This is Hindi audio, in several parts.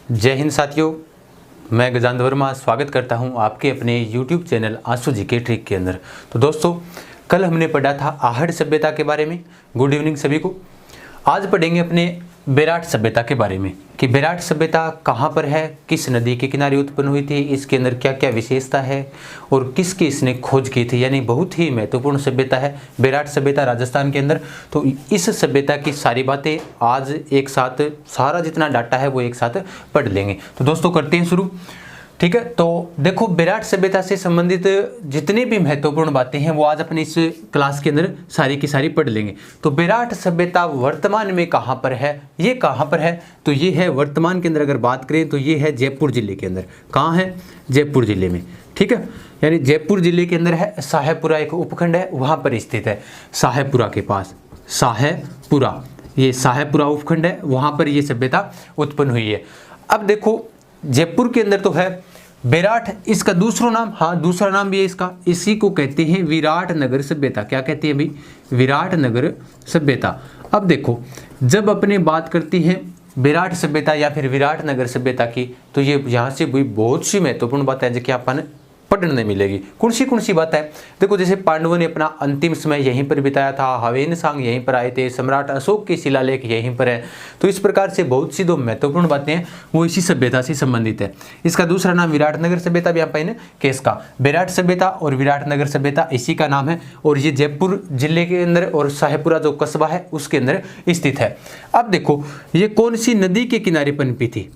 जय हिंद साथियों, मैं गजानंद वर्मा स्वागत करता हूं आपके अपने YouTube चैनल आंसू जीके ट्रिक के अंदर। तो दोस्तों, कल हमने पढ़ा था आहड़ सभ्यता के बारे में। गुड इवनिंग सभी को। आज पढ़ेंगे अपने बेराट सभ्यता के बारे में कि बेराट सभ्यता कहाँ पर है, किस नदी के किनारे उत्पन्न हुई थी, इसके अंदर क्या क्या विशेषता है और किसकी इसने खोज की थी। यानी बहुत ही महत्वपूर्ण सभ्यता है बेराट सभ्यता राजस्थान के अंदर। तो इस सभ्यता की सारी बातें आज एक साथ, सारा जितना डाटा है वो एक साथ पढ़ लेंगे। तो दोस्तों करते हैं शुरू। ठीक है, तो देखो बेराट सभ्यता से संबंधित जितनी भी महत्वपूर्ण बातें हैं वो आज अपने इस क्लास के अंदर सारी की सारी पढ़ लेंगे। तो बेराट सभ्यता वर्तमान में कहाँ पर है, ये कहाँ पर है, तो ये है वर्तमान के अंदर अगर बात करें तो ये है जयपुर जिले के अंदर। कहाँ है? जयपुर जिले में। ठीक है, यानी जयपुर जिले के अंदर है। साहेबपुरा एक उपखंड है, वहाँ पर स्थित है। साहेबपुरा के पास साहेबपुरा, ये साहेबपुरा उपखंड है, वहाँ पर ये सभ्यता उत्पन्न हुई है। अब देखो जयपुर के अंदर तो है बेराट, इसका दूसरा नाम, हाँ दूसरा नाम भी है इसका, इसी को कहते हैं विराट नगर सभ्यता। क्या कहते हैं भाई? विराट नगर सभ्यता। अब देखो जब अपने बात करती हैं बेराट सभ्यता या फिर विराट नगर सभ्यता की, तो ये यहाँ से भी बहुत सी महत्वपूर्ण बात है जो कि अपन पढ़ने मिलेगी। कौन सी बात है? देखो जैसे पांडवों ने अपना अंतिम समय यहीं पर बिताया था, हवेन सांग यहीं पर आए थे, सम्राट अशोक के शिलालेख यहीं पर है। तो इस प्रकार से बहुत सी दो महत्वपूर्ण बातें हैं वो इसी सभ्यता से संबंधित है। इसका दूसरा नाम विराट नगर सभ्यता भी आप केस का बेराट सभ्यता और विराट नगर सभ्यता इसी का नाम है। और ये जयपुर जिले के अंदर और साहेबपुरा जो कस्बा है उसके अंदर स्थित है। अब देखो ये कौन सी नदी के किनारे पनपी थी,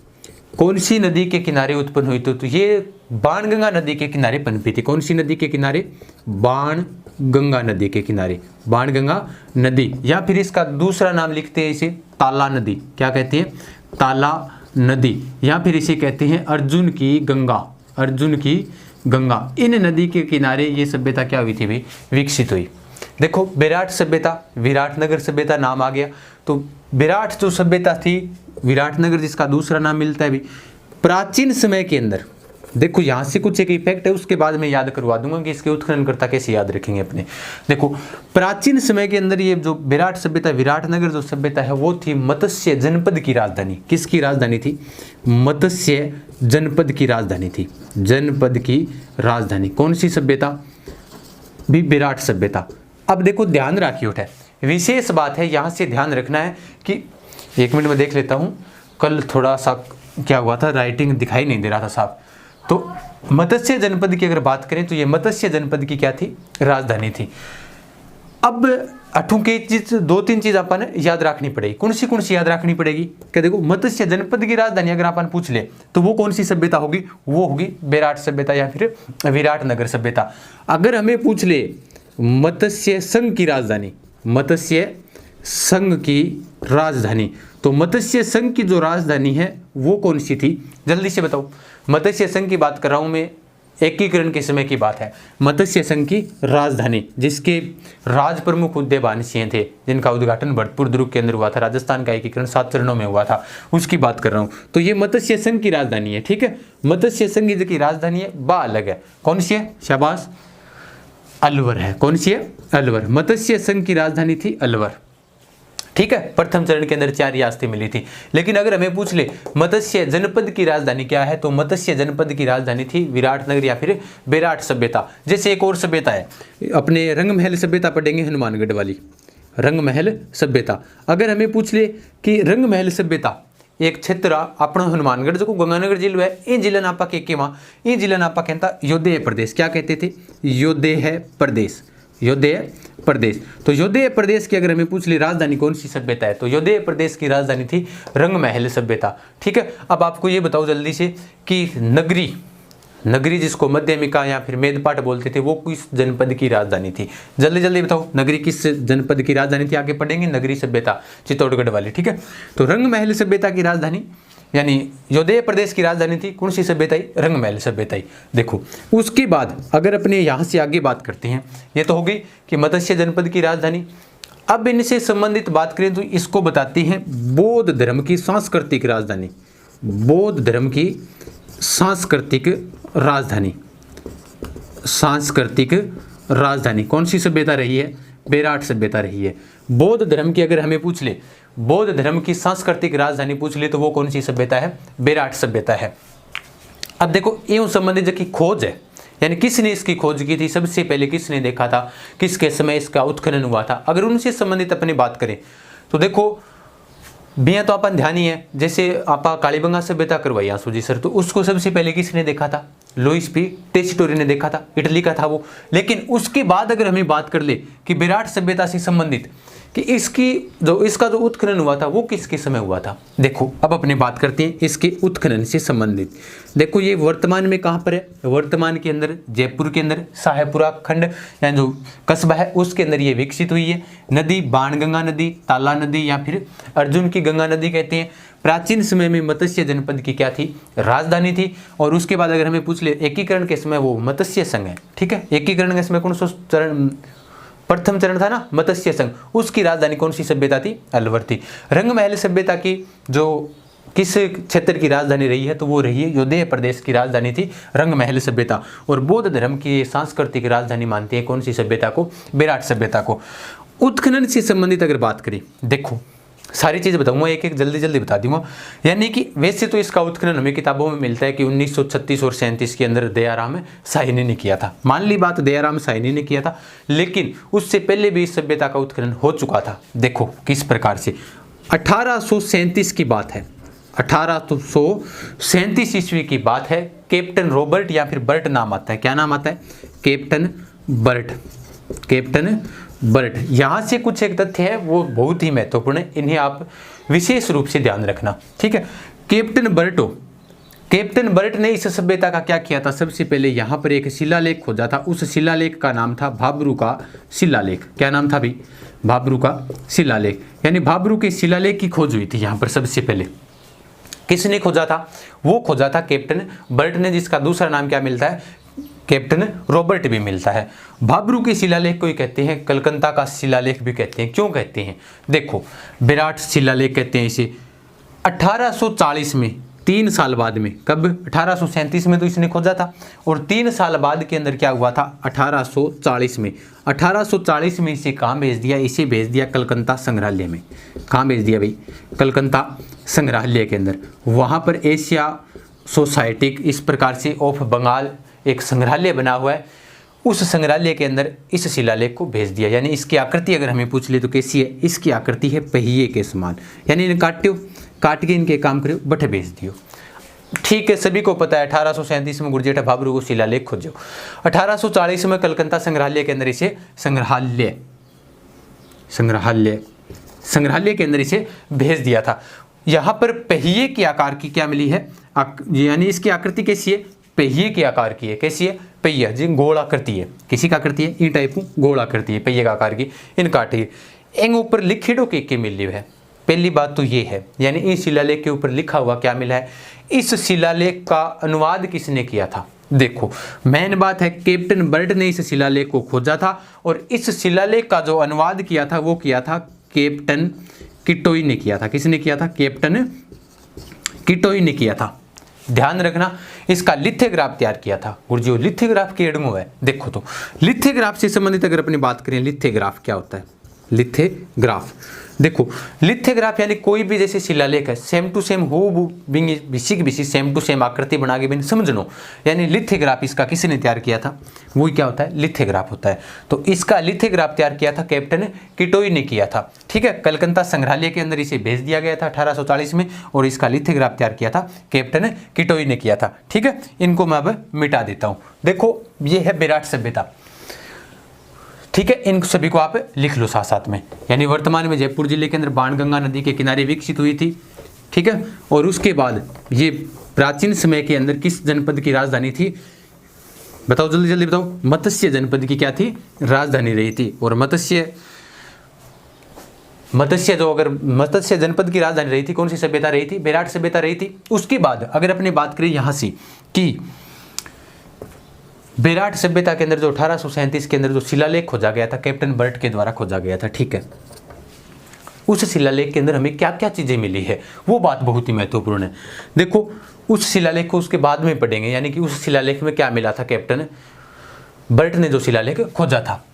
कौन सी नदी के किनारे उत्पन्न हुई? तो ये बाणगंगा नदी के किनारे पनपी थी। कौन सी नदी के किनारे? बाणगंगा नदी के किनारे। बाणगंगा नदी, या फिर इसका दूसरा नाम लिखते हैं इसे ताला नदी। क्या कहते हैं? ताला नदी, या फिर इसे कहते हैं अर्जुन की गंगा। अर्जुन की गंगा, इन नदी के किनारे ये सभ्यता क्या हुई थी भाई? विकसित हुई। देखो बेराट सभ्यता, विराट नगर सभ्यता नाम आ गया। तो विराट जो सभ्यता थी, विराट नगर जिसका दूसरा नाम मिलता है भी, प्राचीन समय के अंदर, देखो यहाँ से कुछ एक इफेक्ट है, उसके बाद मैं याद करवा दूंगा कि इसके उत्खननकर्ता कैसे याद रखेंगे अपने। देखो प्राचीन समय के अंदर ये जो विराट सभ्यता, विराट नगर जो सभ्यता है वो थी मत्स्य जनपद की राजधानी। किसकी राजधानी थी? मत्स्य जनपद की राजधानी थी। जनपद की राजधानी कौन सी सभ्यता? भी विराट सभ्यता। अब देखो ध्यान रखिए, उठे विशेष बात है, यहाँ से ध्यान रखना है कि एक मिनट में देख लेता हूँ। कल थोड़ा सा क्या हुआ था, राइटिंग दिखाई नहीं दे रहा था साफ। तो मत्स्य जनपद की अगर बात करें तो ये मत्स्य जनपद की क्या थी? राजधानी थी। अब अठों की चीज, दो तीन चीज अपन याद रखनी पड़ेगी। कौन सी याद रखनी पड़ेगी? क्या देखो मत्स्य जनपद की राजधानी अगर अपन पूछ ले तो वो कौन सी सभ्यता होगी? वो होगी बेराट सभ्यता या फिर विराट नगर सभ्यता। अगर हमें पूछ ले मत्स्य संघ की राजधानी, मत्स्य संघ की राजधानी, तो मत्स्य संघ की जो राजधानी है वो कौन सी थी? जल्दी से बताओ। मत्स्य संघ की बात कर रहा हूं मैं, एकीकरण के समय की बात है। मत्स्य संघ की राजधानी जिसके राज प्रमुख उदयभान सिंह थे, जिनका उद्घाटन भरतपुर दुर्ग के अंदर हुआ था। राजस्थान का एकीकरण 7 चरणों में हुआ था, उसकी बात कर रहा हूं। तो ये मत्स्य संघ की राजधानी है। ठीक है, मत्स्य संघ की राजधानी है, बा अलग है। कौन सी है? शाबाश, अलवर है। कौन सी है? अलवर। मत्स्य संघ की राजधानी थी अलवर। ठीक है, प्रथम चरण के अंदर 4 रियासतें मिली थी। लेकिन अगर हमें पूछ ले मत्स्य जनपद की राजधानी क्या है, तो मत्स्य जनपद की राजधानी थी विराट नगर या फिर बेराट सभ्यता। जैसे एक और सभ्यता है, अपने रंगमहल सभ्यता पढ़ेंगे, हनुमानगढ़ वाली रंगमहल सभ्यता। अगर हमें पूछ ले कि रंगमहल सभ्यता एक क्षेत्र अपना हनुमानगढ़ जो गंगानगर जिला है, ये जिला नापा के वहाँ, ये जिला नापा कहता योधेय प्रदेश। क्या कहते थे? योधेय प्रदेश। योधेय प्रदेश। तो योधेय प्रदेश की अगर हमें पूछ ली राजधानी कौन सी सभ्यता है, तो योधेय प्रदेश की राजधानी थी रंगमहल सभ्यता। ठीक है, अब आपको ये बताओ जल्दी से कि नगरी जिसको मध्यमिका या फिर मेदपाट बोलते थे, वो किस जनपद की राजधानी थी? जल्दी बताओ, नगरी किस जनपद की राजधानी थी? आगे पढ़ेंगे नगरी सभ्यता चित्तौड़गढ़ वाली। ठीक है, तो रंगमहल सभ्यता की राजधानी यानी योधेय प्रदेश की राजधानी थी कौन सी सभ्यता? रंगमहल सभ्यता। देखो उसके बाद अगर अपने यहाँ से आगे बात करते हैं, ये तो हो गई कि मत्स्य जनपद की राजधानी। अब इनसे संबंधित बात करें तो इसको बताती हैं बौद्ध धर्म की सांस्कृतिक राजधानी। बौद्ध धर्म की सांस्कृतिक राजधानी। सांस्कृतिक राजधानी कौन सी सभ्यता रही है? बेराट सभ्यता रही है। बौद्ध धर्म की अगर हमें पूछ ले बौद्ध धर्म की सांस्कृतिक राजधानी पूछ ली तो वो कौन सी सभ्यता है? विराट सभ्यता है। अब देखो एवं संबंधित जो की खोज है, यानी किसने इसकी खोज की थी, सबसे पहले किसने देखा था, किसके समय इसका उत्खनन हुआ था, अगर उनसे संबंधित अपनी बात करें तो देखो बिया तो अपन ध्यान ही है, जैसे आपा कालीबंगा सभ्यता करवाई आंसू जी सर, तो उसको सबसे पहले किसने देखा था? लुईस पी टेस्टोरी ने देखा था, इटली का था वो। लेकिन उसके बाद अगर हमें बात कर ले कि विराट सभ्यता से संबंधित कि इसका जो उत्खनन हुआ था वो किसके समय हुआ था, देखो अब अपने बात करते हैं इसके उत्खनन से संबंधित। देखो ये वर्तमान में कहाँ पर है? वर्तमान के अंदर जयपुर के अंदर शाहपुरा खंड यानी जो कस्बा है उसके अंदर ये विकसित हुई है। नदी बाणगंगा नदी, ताला नदी या फिर अर्जुन की गंगा नदी कहते हैं। प्राचीन समय में मत्स्य जनपद की क्या थी? राजधानी थी। और उसके बाद अगर हमें पूछ ले एकीकरण के समय वो मत्स्य संघ है, ठीक है, एकीकरण के समय कौन सा चरण, प्रथम चरण था ना मत्स्य संघ, उसकी राजधानी कौन सी सभ्यता थी? अलवर थी। रंगमहल सभ्यता की जो किस क्षेत्र की राजधानी रही है तो वो रही है योधेय प्रदेश की राजधानी थी रंगमहल सभ्यता। और बौद्ध धर्म की सांस्कृतिक राजधानी मानती है कौन सी सभ्यता को? विराट सभ्यता को। उत्खनन से संबंधित अगर बात करें, देखो सारी चीज़ बताऊंगा, एक एक जल्दी बता दूंगा। यानी कि वैसे तो इसका उत्खनन हमें किताबों में मिलता है कि 1936 और 37 के अंदर दयाराम साहनी ने किया था। मान ली बात दयाराम साहनी ने किया था, लेकिन उससे पहले भी इस सभ्यता का उत्खनन हो चुका था। देखो किस प्रकार से 1837 की बात है, 1837 ईस्वी की बात है। कैप्टन रॉबर्ट या फिर बर्ट नाम आता है, क्या नाम आता है? Captain Burt. यहाँ से कुछ एक तथ्य है वो बहुत ही महत्वपूर्ण है, इन्हें आप विशेष रूप से ध्यान रखना, ठीक है। कैप्टन बर्ट ने इस सभ्यता का क्या किया था? सबसे पहले यहाँ पर एक शिलालेख खोजा था, उस शिलालेख का नाम था भाब्रू का शिलालेख। क्या नाम था भाई? भाब्रू का शिलालेख। यानी भाब्रू के शिलालेख की खोज हुई थी यहाँ पर सबसे पहले। किसने खोजा था? वो खोजा था कैप्टन बर्ट ने, जिसका दूसरा नाम क्या मिलता है? कैप्टन रॉबर्ट भी मिलता है। भाब्रू के शिलालेख को ही कहते हैं कलकत्ता का शिलालेख भी कहते हैं। क्यों कहते हैं? देखो विराट शिलालेख कहते हैं इसे। 1840 में 3 साल बाद में, कब? 1837 में तो इसने खोजा था, और 3 साल बाद के अंदर क्या हुआ था? 1840 में। 1840 में इसे कहाँ भेज दिया? इसे भेज दिया कलकत्ता संग्रहालय में। कहाँ भेज दिया भाई? कलकत्ता संग्रहालय के अंदर। वहाँ पर एशिया सोसाइटिक इस प्रकार से ऑफ बंगाल एक संग्रहालय बना हुआ है, उस संग्रहालय के अंदर इस शिलालेख को भेज दिया। यानी इसकी आकृति अगर हमें पूछ ले तो कैसी है? इसकी आकृति है पहिए के समान, यानी इन्हें काट के इनके काम करो बट भेज दियो। ठीक है, सभी को पता है 1837 में गुरजेठा भाब्रू को शिलालेख खोजो। 1840 में कलकत्ता संग्रहालय के अंदर इसे संग्रहालय के अंदर इसे भेज दिया था। यहाँ पर पहिए के आकार की क्या मिली है? यानी इसकी आकृति कैसी है? पहिए के आकार की है। कैसी है? पहिया जी गोलाकृति है। किसी का आकृति है? ई टाइप गोलाकृति है, पहिए का आकार की। इन काटी एंग ऊपर लिखिडो के मिली है। पहली बात तो ये है, यानी इस शिलालेख के ऊपर लिखा हुआ क्या मिला है? इस शिलालेख का अनुवाद किसने किया था? देखो मेन बात है, कैप्टन बर्ट ने इस शिलालेख को खोजा था, और इस शिलालेख का जो अनुवाद किया था वो किया था कैप्टन किटोई ने किया था। किसने किया था? कैप्टन किटोई ने किया था। ध्यान रखना, इसका लिथोग्राफ तैयार किया था। और जो लिथोग्राफ की एडमो है, देखो तो लिथोग्राफ से संबंधित अगर अपनी बात करें, लिथोग्राफ क्या होता है? लिथोग्राफ देखो, लिथोग्राफ यानी कोई भी जैसे शिलालेख है सेम टू सेम हो बिसी सेम टू सेम आकृति बना के बिन समझनो, यानी लिथोग्राफ इसका किसने तैयार किया था? वही क्या होता है? लिथोग्राफ होता है। तो इसका लिथोग्राफ तैयार किया था कैप्टन किटोई ने किया था। ठीक है, कलकत्ता संग्रहालय के अंदर इसे भेज दिया गया था 1840 में, और इसका लिथोग्राफ तैयार किया था कैप्टन किटोई ने किया था। ठीक है, इनको मैं अब मिटा देता हूँ। देखो ये है विराट सभ्यता। ठीक है, इन सभी को आप लिख लो साथ साथ में। यानी वर्तमान में जयपुर जिले के अंदर बाणगंगा नदी के किनारे विकसित हुई थी। ठीक है, और उसके बाद ये प्राचीन समय के अंदर किस जनपद की राजधानी थी? बताओ जल्दी जल्दी बताओ। मत्स्य जनपद की क्या थी? राजधानी रही थी। और मत्स्य जनपद की राजधानी रही थी, कौन सी सभ्यता रही थी? विराट सभ्यता रही थी। उसके बाद अगर अपनी बात करें यहाँ से कि विराट सभ्यता के अंदर जो 1837 के अंदर जो शिलालेख खोजा गया था कैप्टन बर्ट के द्वारा खोजा गया था। ठीक है, उस शिलालेख के अंदर हमें क्या क्या चीजें मिली है वो बात बहुत ही महत्वपूर्ण है। देखो उस शिलालेख को उसके बाद में पढ़ेंगे, यानी कि उस शिलालेख में क्या मिला था कैप्टन बर्ट ने जो शिलालेख खोजा था।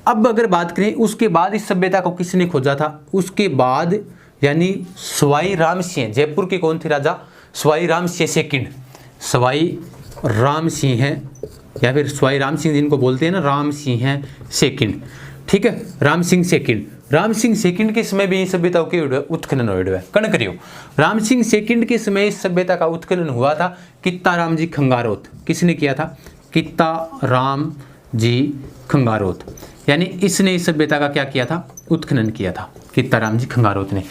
अब अगर बात करें उसके बाद इस सभ्यता को किसने खोजा था, उसके बाद यानी सवाई राम सिंह, जयपुर के कौन थे राजा? सवाई राम सिंह सेकंड, सवाई राम सिंह है, या फिर सवाई राम सिंह जिनको बोलते हैं ना, राम सिंह सेकंड, ठीक है, राम सिंह सेकंड। राम सिंह सेकंड के समय भी इस सभ्यता के उत्खनन हो है, कण करियो। राम सिंह सेकंड के समय इस सभ्यता का उत्खनन हुआ था। कित्ता राम जी खंगारोत, किसने किया था? कित्ता राम जी खंगारोत, यानी इसने इस सभ्यता का क्या किया था? उत्खनन किया था, कित्ता राम जी खंगारोत ने।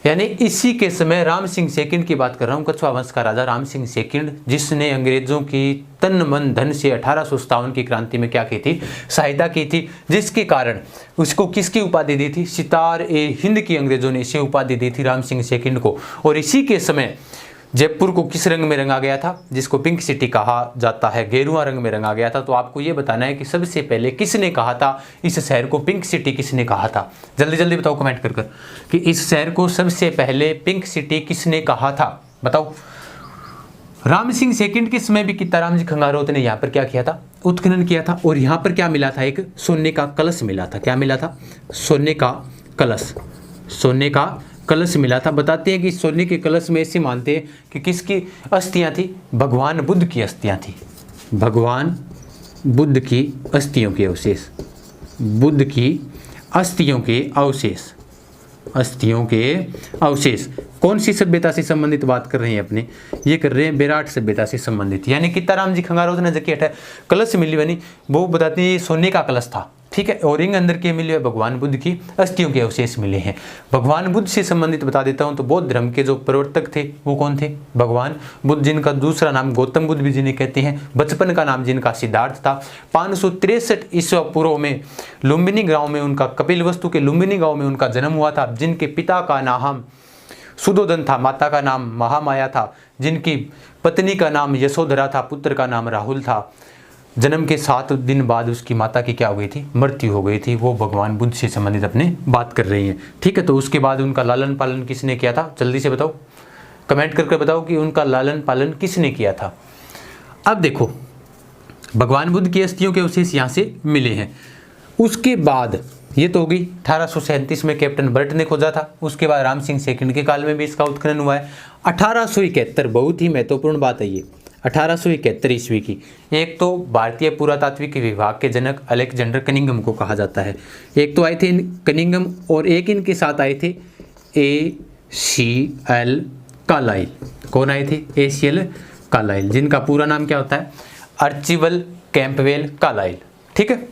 यानी इसी के समय राम सिंह सेकंड की बात कर रहा हूँ, कछुआ वंश का राजा राम सिंह सेकंड, जिसने अंग्रेजों की तन मन धन से 1857 की क्रांति में क्या की थी? सहायता की थी, जिसके कारण उसको किसकी उपाधि दी थी? सितार ए हिंद की अंग्रेजों ने इसे उपाधि दी थी राम सिंह सेकंड को। और इसी के समय जयपुर को किस रंग में रंगा गया था? जिसको पिंक सिटी कहा जाता है, गेरुआ रंग में रंगा गया था। तो आपको ये बताना है कि सबसे पहले किसने कहा था इस शहर को पिंक सिटी, किसने कहा था? जल्दी जल्दी बताओ कमेंट कर कर कि इस शहर को सबसे पहले पिंक सिटी किसने कहा था, बताओ। राम सिंह सेकंड के समय भी कित्ता राम जी खंगारोत ने यहाँ पर क्या किया था? उत्खनन किया था। और यहाँ पर क्या मिला था? एक सोने का कलश मिला था। क्या मिला था? सोने का कलश, सोने का कलश मिला था। बताते हैं कि सोने के कलश में ऐसे मानते हैं कि किसकी अस्थियां थी? भगवान बुद्ध की अस्थियां थी, भगवान बुद्ध की अस्थियों के अवशेष, बुद्ध की अस्थियों के अवशेष, अस्थियों के अवशेष। कौन सी सभ्यता से संबंधित बात कर रहे हैं अपने? ये कर रहे हैं विराट सभ्यता से संबंधित। यानी कित्ता राम जी खंगारोत ने जबकि कलश मिली बनी, वो बताते हैं ये सोने का कलश था, ठीक है। और इंग अंदर के मिले हुए भगवान बुद्ध की अस्थियों के अवशेष मिले हैं। भगवान बुद्ध से संबंधित बता देता हूं तो बौद्ध धर्म के जो प्रवर्तक थे वो कौन थे? भगवान बुद्ध, जिनका दूसरा नाम गौतम बुद्ध भी जिन्हें कहते हैं, बचपन का नाम जिनका सिद्धार्थ था। 563 ईस्वी पूर्व में लुम्बिनी गांव में उनका, कपिलवस्तु के लुम्बिनी गांव में उनका जन्म हुआ था। जिनके पिता का नाम सुदोधन था, माता का नाम महामाया था, जिनकी पत्नी का नाम यशोधरा था, पुत्र का नाम राहुल था। जन्म के 7 दिन बाद उसकी माता की क्या हो गई थी? मृत्यु हो गई थी। वो भगवान बुद्ध से संबंधित अपने बात कर रही हैं, ठीक है। तो उसके बाद उनका लालन पालन किसने किया था? जल्दी से बताओ, कमेंट करके बताओ कि उनका लालन पालन किसने किया था। अब देखो, भगवान बुद्ध की अस्थियों के अवशेष यहाँ से मिले हैं। उसके बाद ये तो हो गई 1837 में कैप्टन बर्ट ने खोजा था। उसके बाद राम सिंह सेकंड के काल में भी इसका उत्खनन हुआ है। 1871, बहुत ही महत्वपूर्ण बात है ये, 1871 ईस्वी की। एक तो भारतीय पुरातात्विक विभाग के जनक अलेक्जेंडर कनिंघम को कहा जाता है। एक तो आए थे कनिंघम और एक इनके साथ आए थे ACL कार्लाइल। कौन आए थे? ACL कार्लाइल, जिनका पूरा नाम क्या होता है? अर्चिबल कैंपवेल कार्लाइल, ठीक है।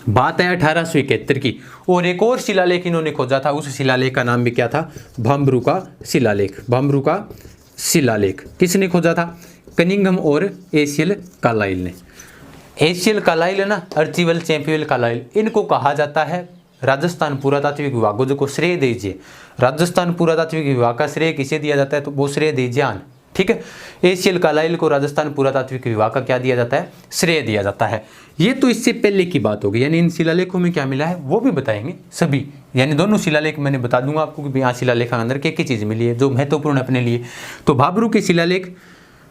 बात है 1871 की। और एक और शिलालेख इन्होंने खोजा था, उस शिलालेख का नाम भी क्या था? भाम्ब्रू का शिलालेख। भाम्ब्रू का शिलालेख किसने खोजा था? कनिंघम और ACL कार्लाइल ने। ACL कार्लाइल है ना, अर्चिबल चैंपवेल कार्लाइल, इनको कहा जाता है राजस्थान पुरातात्विक विभाग को श्रेय दीजिए। राजस्थान पुरातात्विक विभाग का श्रेय किसे दिया जाता है? तो वो श्रेय दीजिए, ठीक है। ACL कार्लाइल को राजस्थान पुरातात्विक विभाग का क्या दिया जाता है? श्रेय दिया जाता है। ये तो इससे पहले की बात होगी, यानी इन शिलालेखों में क्या मिला है वो भी बताएंगे सभी। यानी दोनों शिलालेख मैंने बता दूंगा आपको कि यहाँ शिलालेख के अंदर क्या चीज़ मिली है जो महत्वपूर्ण अपने लिए। तो भाब्रू के शिलालेख,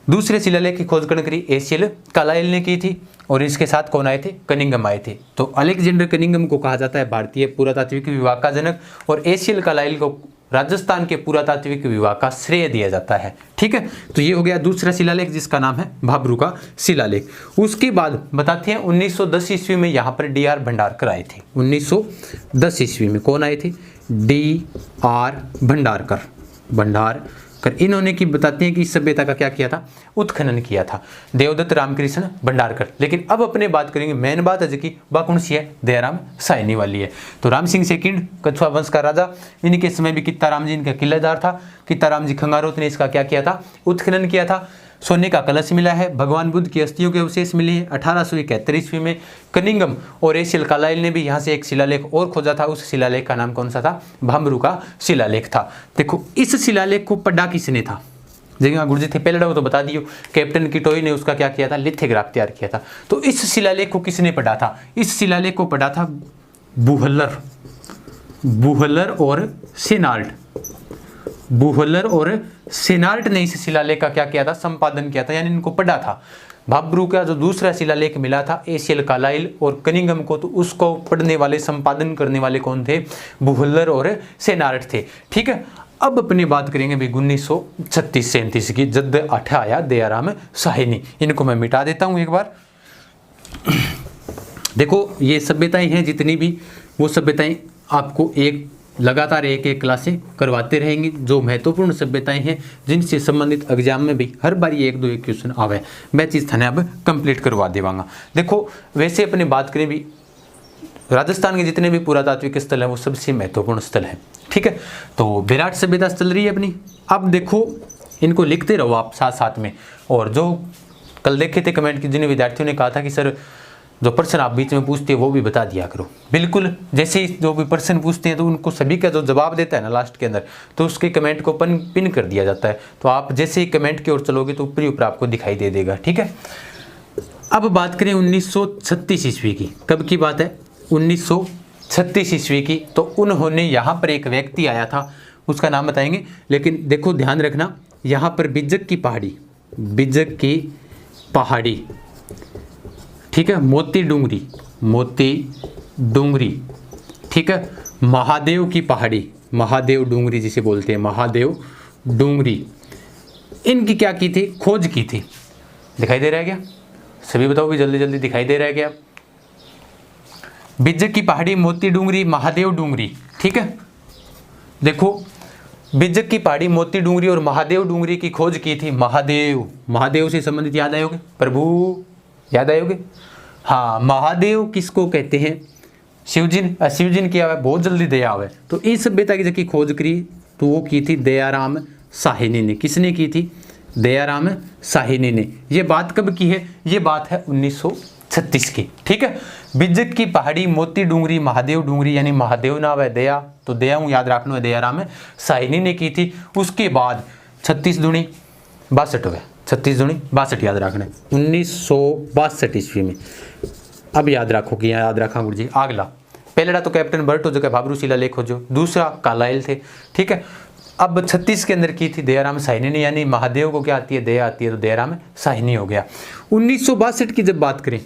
दूसरे शिलालेख की खोज करी ACL कार्लाइल ने की थी। और इसके साथ कौन आए थे? कनिंघम आए थे। तो अलेक्जेंडर कनिंघम को कहा जाता है भारतीय पुरातात्विक विभाग का जनक, और ACL कार्लाइल को राजस्थान के पुरातात्विक विभाग का श्रेय दिया जाता है, ठीक है। तो ये हो गया दूसरा शिलालेख जिसका नाम है भाब्रू का शिलालेख। उसके बाद बताते हैं 1910 ईस्वी में यहाँ पर DR भंडारकर आए थे। 1910 ईस्वी में कौन आए थे? DR भंडारकर। इन्होंने की बताते हैं कि इस सभ्यता का क्या किया था? उत्खनन किया था, देवदत्त रामकृष्ण भंडारकर। लेकिन अब अपने बात करेंगे, मेन बात है कि वह कौन सी है? दयाराम सायनी वाली है। तो राम सिंह सेकंड कछुआ वंश का राजा, इनके समय भी कित्ता राम जी इनका किलेदार था। कित्ता राम जी खंगारोत ने इसका क्या किया था? उत्खनन किया था। सोने का कलश मिला है, भगवान बुद्ध की अस्थियों के अवशेष मिले हैं। 1871 ईस्वी में कनिंघम और ACL कार्लाइल ने भी यहाँ से एक शिलालेख और खोजा था। उस शिलालेख का नाम कौन सा था? भाम्ब्रू का शिलालेख था। देखो, इस शिलालेख को पढ़ा किसने था? जगह गुरु जी थे पहले वो तो बता दियो, कैप्टन किटोई ने उसका क्या किया था? लिथोग्राफ तैयार किया था। तो इस शिलालेख को किसने पढ़ा था? इस शिलालेख को पढ़ा था बुहलर और सेनाल्ट। बुहलर और सेनाल्ट ने इस शिलालेख का क्या किया था? संपादन किया था, यानी इनको पढ़ा था। भाब्रू का जो दूसरा शिलालेख मिला था एशियल कालाइल और कनिंघम को, तो उसको पढ़ने वाले संपादन करने वाले कौन थे? बुहल्लर और सेनार्ट थे। ठीक है, अब अपनी बात करेंगे भी 1936-37 की, जद अठ आया दयाराम साहिनी। इनको मैं मिटा देता हूँ एक बार। देखो ये सभ्यताएं हैं जितनी भी, वो सभ्यताएं आपको एक लगातार एक क्लासें करवाते रहेंगे। जो महत्वपूर्ण सभ्यताएं हैं जिनसे संबंधित एग्जाम में भी हर बार एक क्वेश्चन आवे, मैं चीज़ थाने अब कंप्लीट करवा देवांगा। देखो वैसे अपनी बात करें भी, राजस्थान के जितने भी पुरातात्विक स्थल हैं वो सबसे महत्वपूर्ण स्थल हैं। ठीक है, तो विराट सभ्यता चल रही है अपनी। अब देखो इनको लिखते रहो आप साथ साथ में। और जो कल देखे थे कमेंट की, जिन विद्यार्थियों ने कहा था कि सर जो प्रश्न आप बीच में पूछते हैं वो भी बता दिया करो, बिल्कुल जैसे ही जो भी प्रश्न पूछते हैं तो उनको सभी का जो जवाब देता है ना लास्ट के अंदर, तो उसके कमेंट को पिन कर दिया जाता है। तो आप जैसे ही कमेंट की ओर चलोगे तो ऊपर ही ऊपर आपको दिखाई दे देगा। ठीक है, अब बात करें 1936 ईस्वी की। कब की बात है? 1936 ईस्वी की। तो उन्होंने यहाँ पर एक व्यक्ति आया था, उसका नाम बताएंगे, लेकिन देखो ध्यान रखना यहाँ पर बिज्जक की पहाड़ी, ठीक है, मोती डूंगरी, ठीक है, महादेव की पहाड़ी, महादेव डूंगरी जिसे बोलते हैं, महादेव डूंगरी, इनकी क्या की थी? खोज की थी। दिखाई दे रहा है क्या? सभी बताओ भी जल्दी जल्दी, दिखाई दे रहा है क्या? बिज्जक की पहाड़ी, मोती डूंगरी, महादेव डूंगरी। ठीक है, देखो बिज्जक की पहाड़ी, मोती डूंगरी और महादेव डूंगरी की खोज की थी। महादेव से संबंधित याद आयोगे? प्रभु याद आयोगे? हाँ, महादेव किसको कहते हैं? शिवजिन किया हुआ, बहुत जल्दी दया हुआ। तो इस सभ्यता की जबकि खोज करी तो वो की थी दयाराम साहिनी ने। किसने की थी? दयाराम साहिनी ने। ये बात कब की है? ये बात है 1936 की। ठीक है, बिज्जक की पहाड़ी, मोती डूंगरी, महादेव डूंगरी, यानी महादेव नाम है, दया तो दया याद रखना है, दयाराम साहिनी ने की थी। उसके बाद 36 दूनी 62 हुए, 36 दूनी 62 याद रखना है, 1962 ईस्वी में। अब याद रखो कि याद रखा गुरु जी। अगला पहलेड़ा तो कैप्टन बर्ट हो जो भाब्रू शिलालेख हो, जो दूसरा कालाइल थे। ठीक है, अब 36 के अंदर की थी दयाराम साहिनी ने, यानी महादेव को क्या आती है? दया आती है, तो दयाराम साहिनी हो गया। 1962 की जब बात करें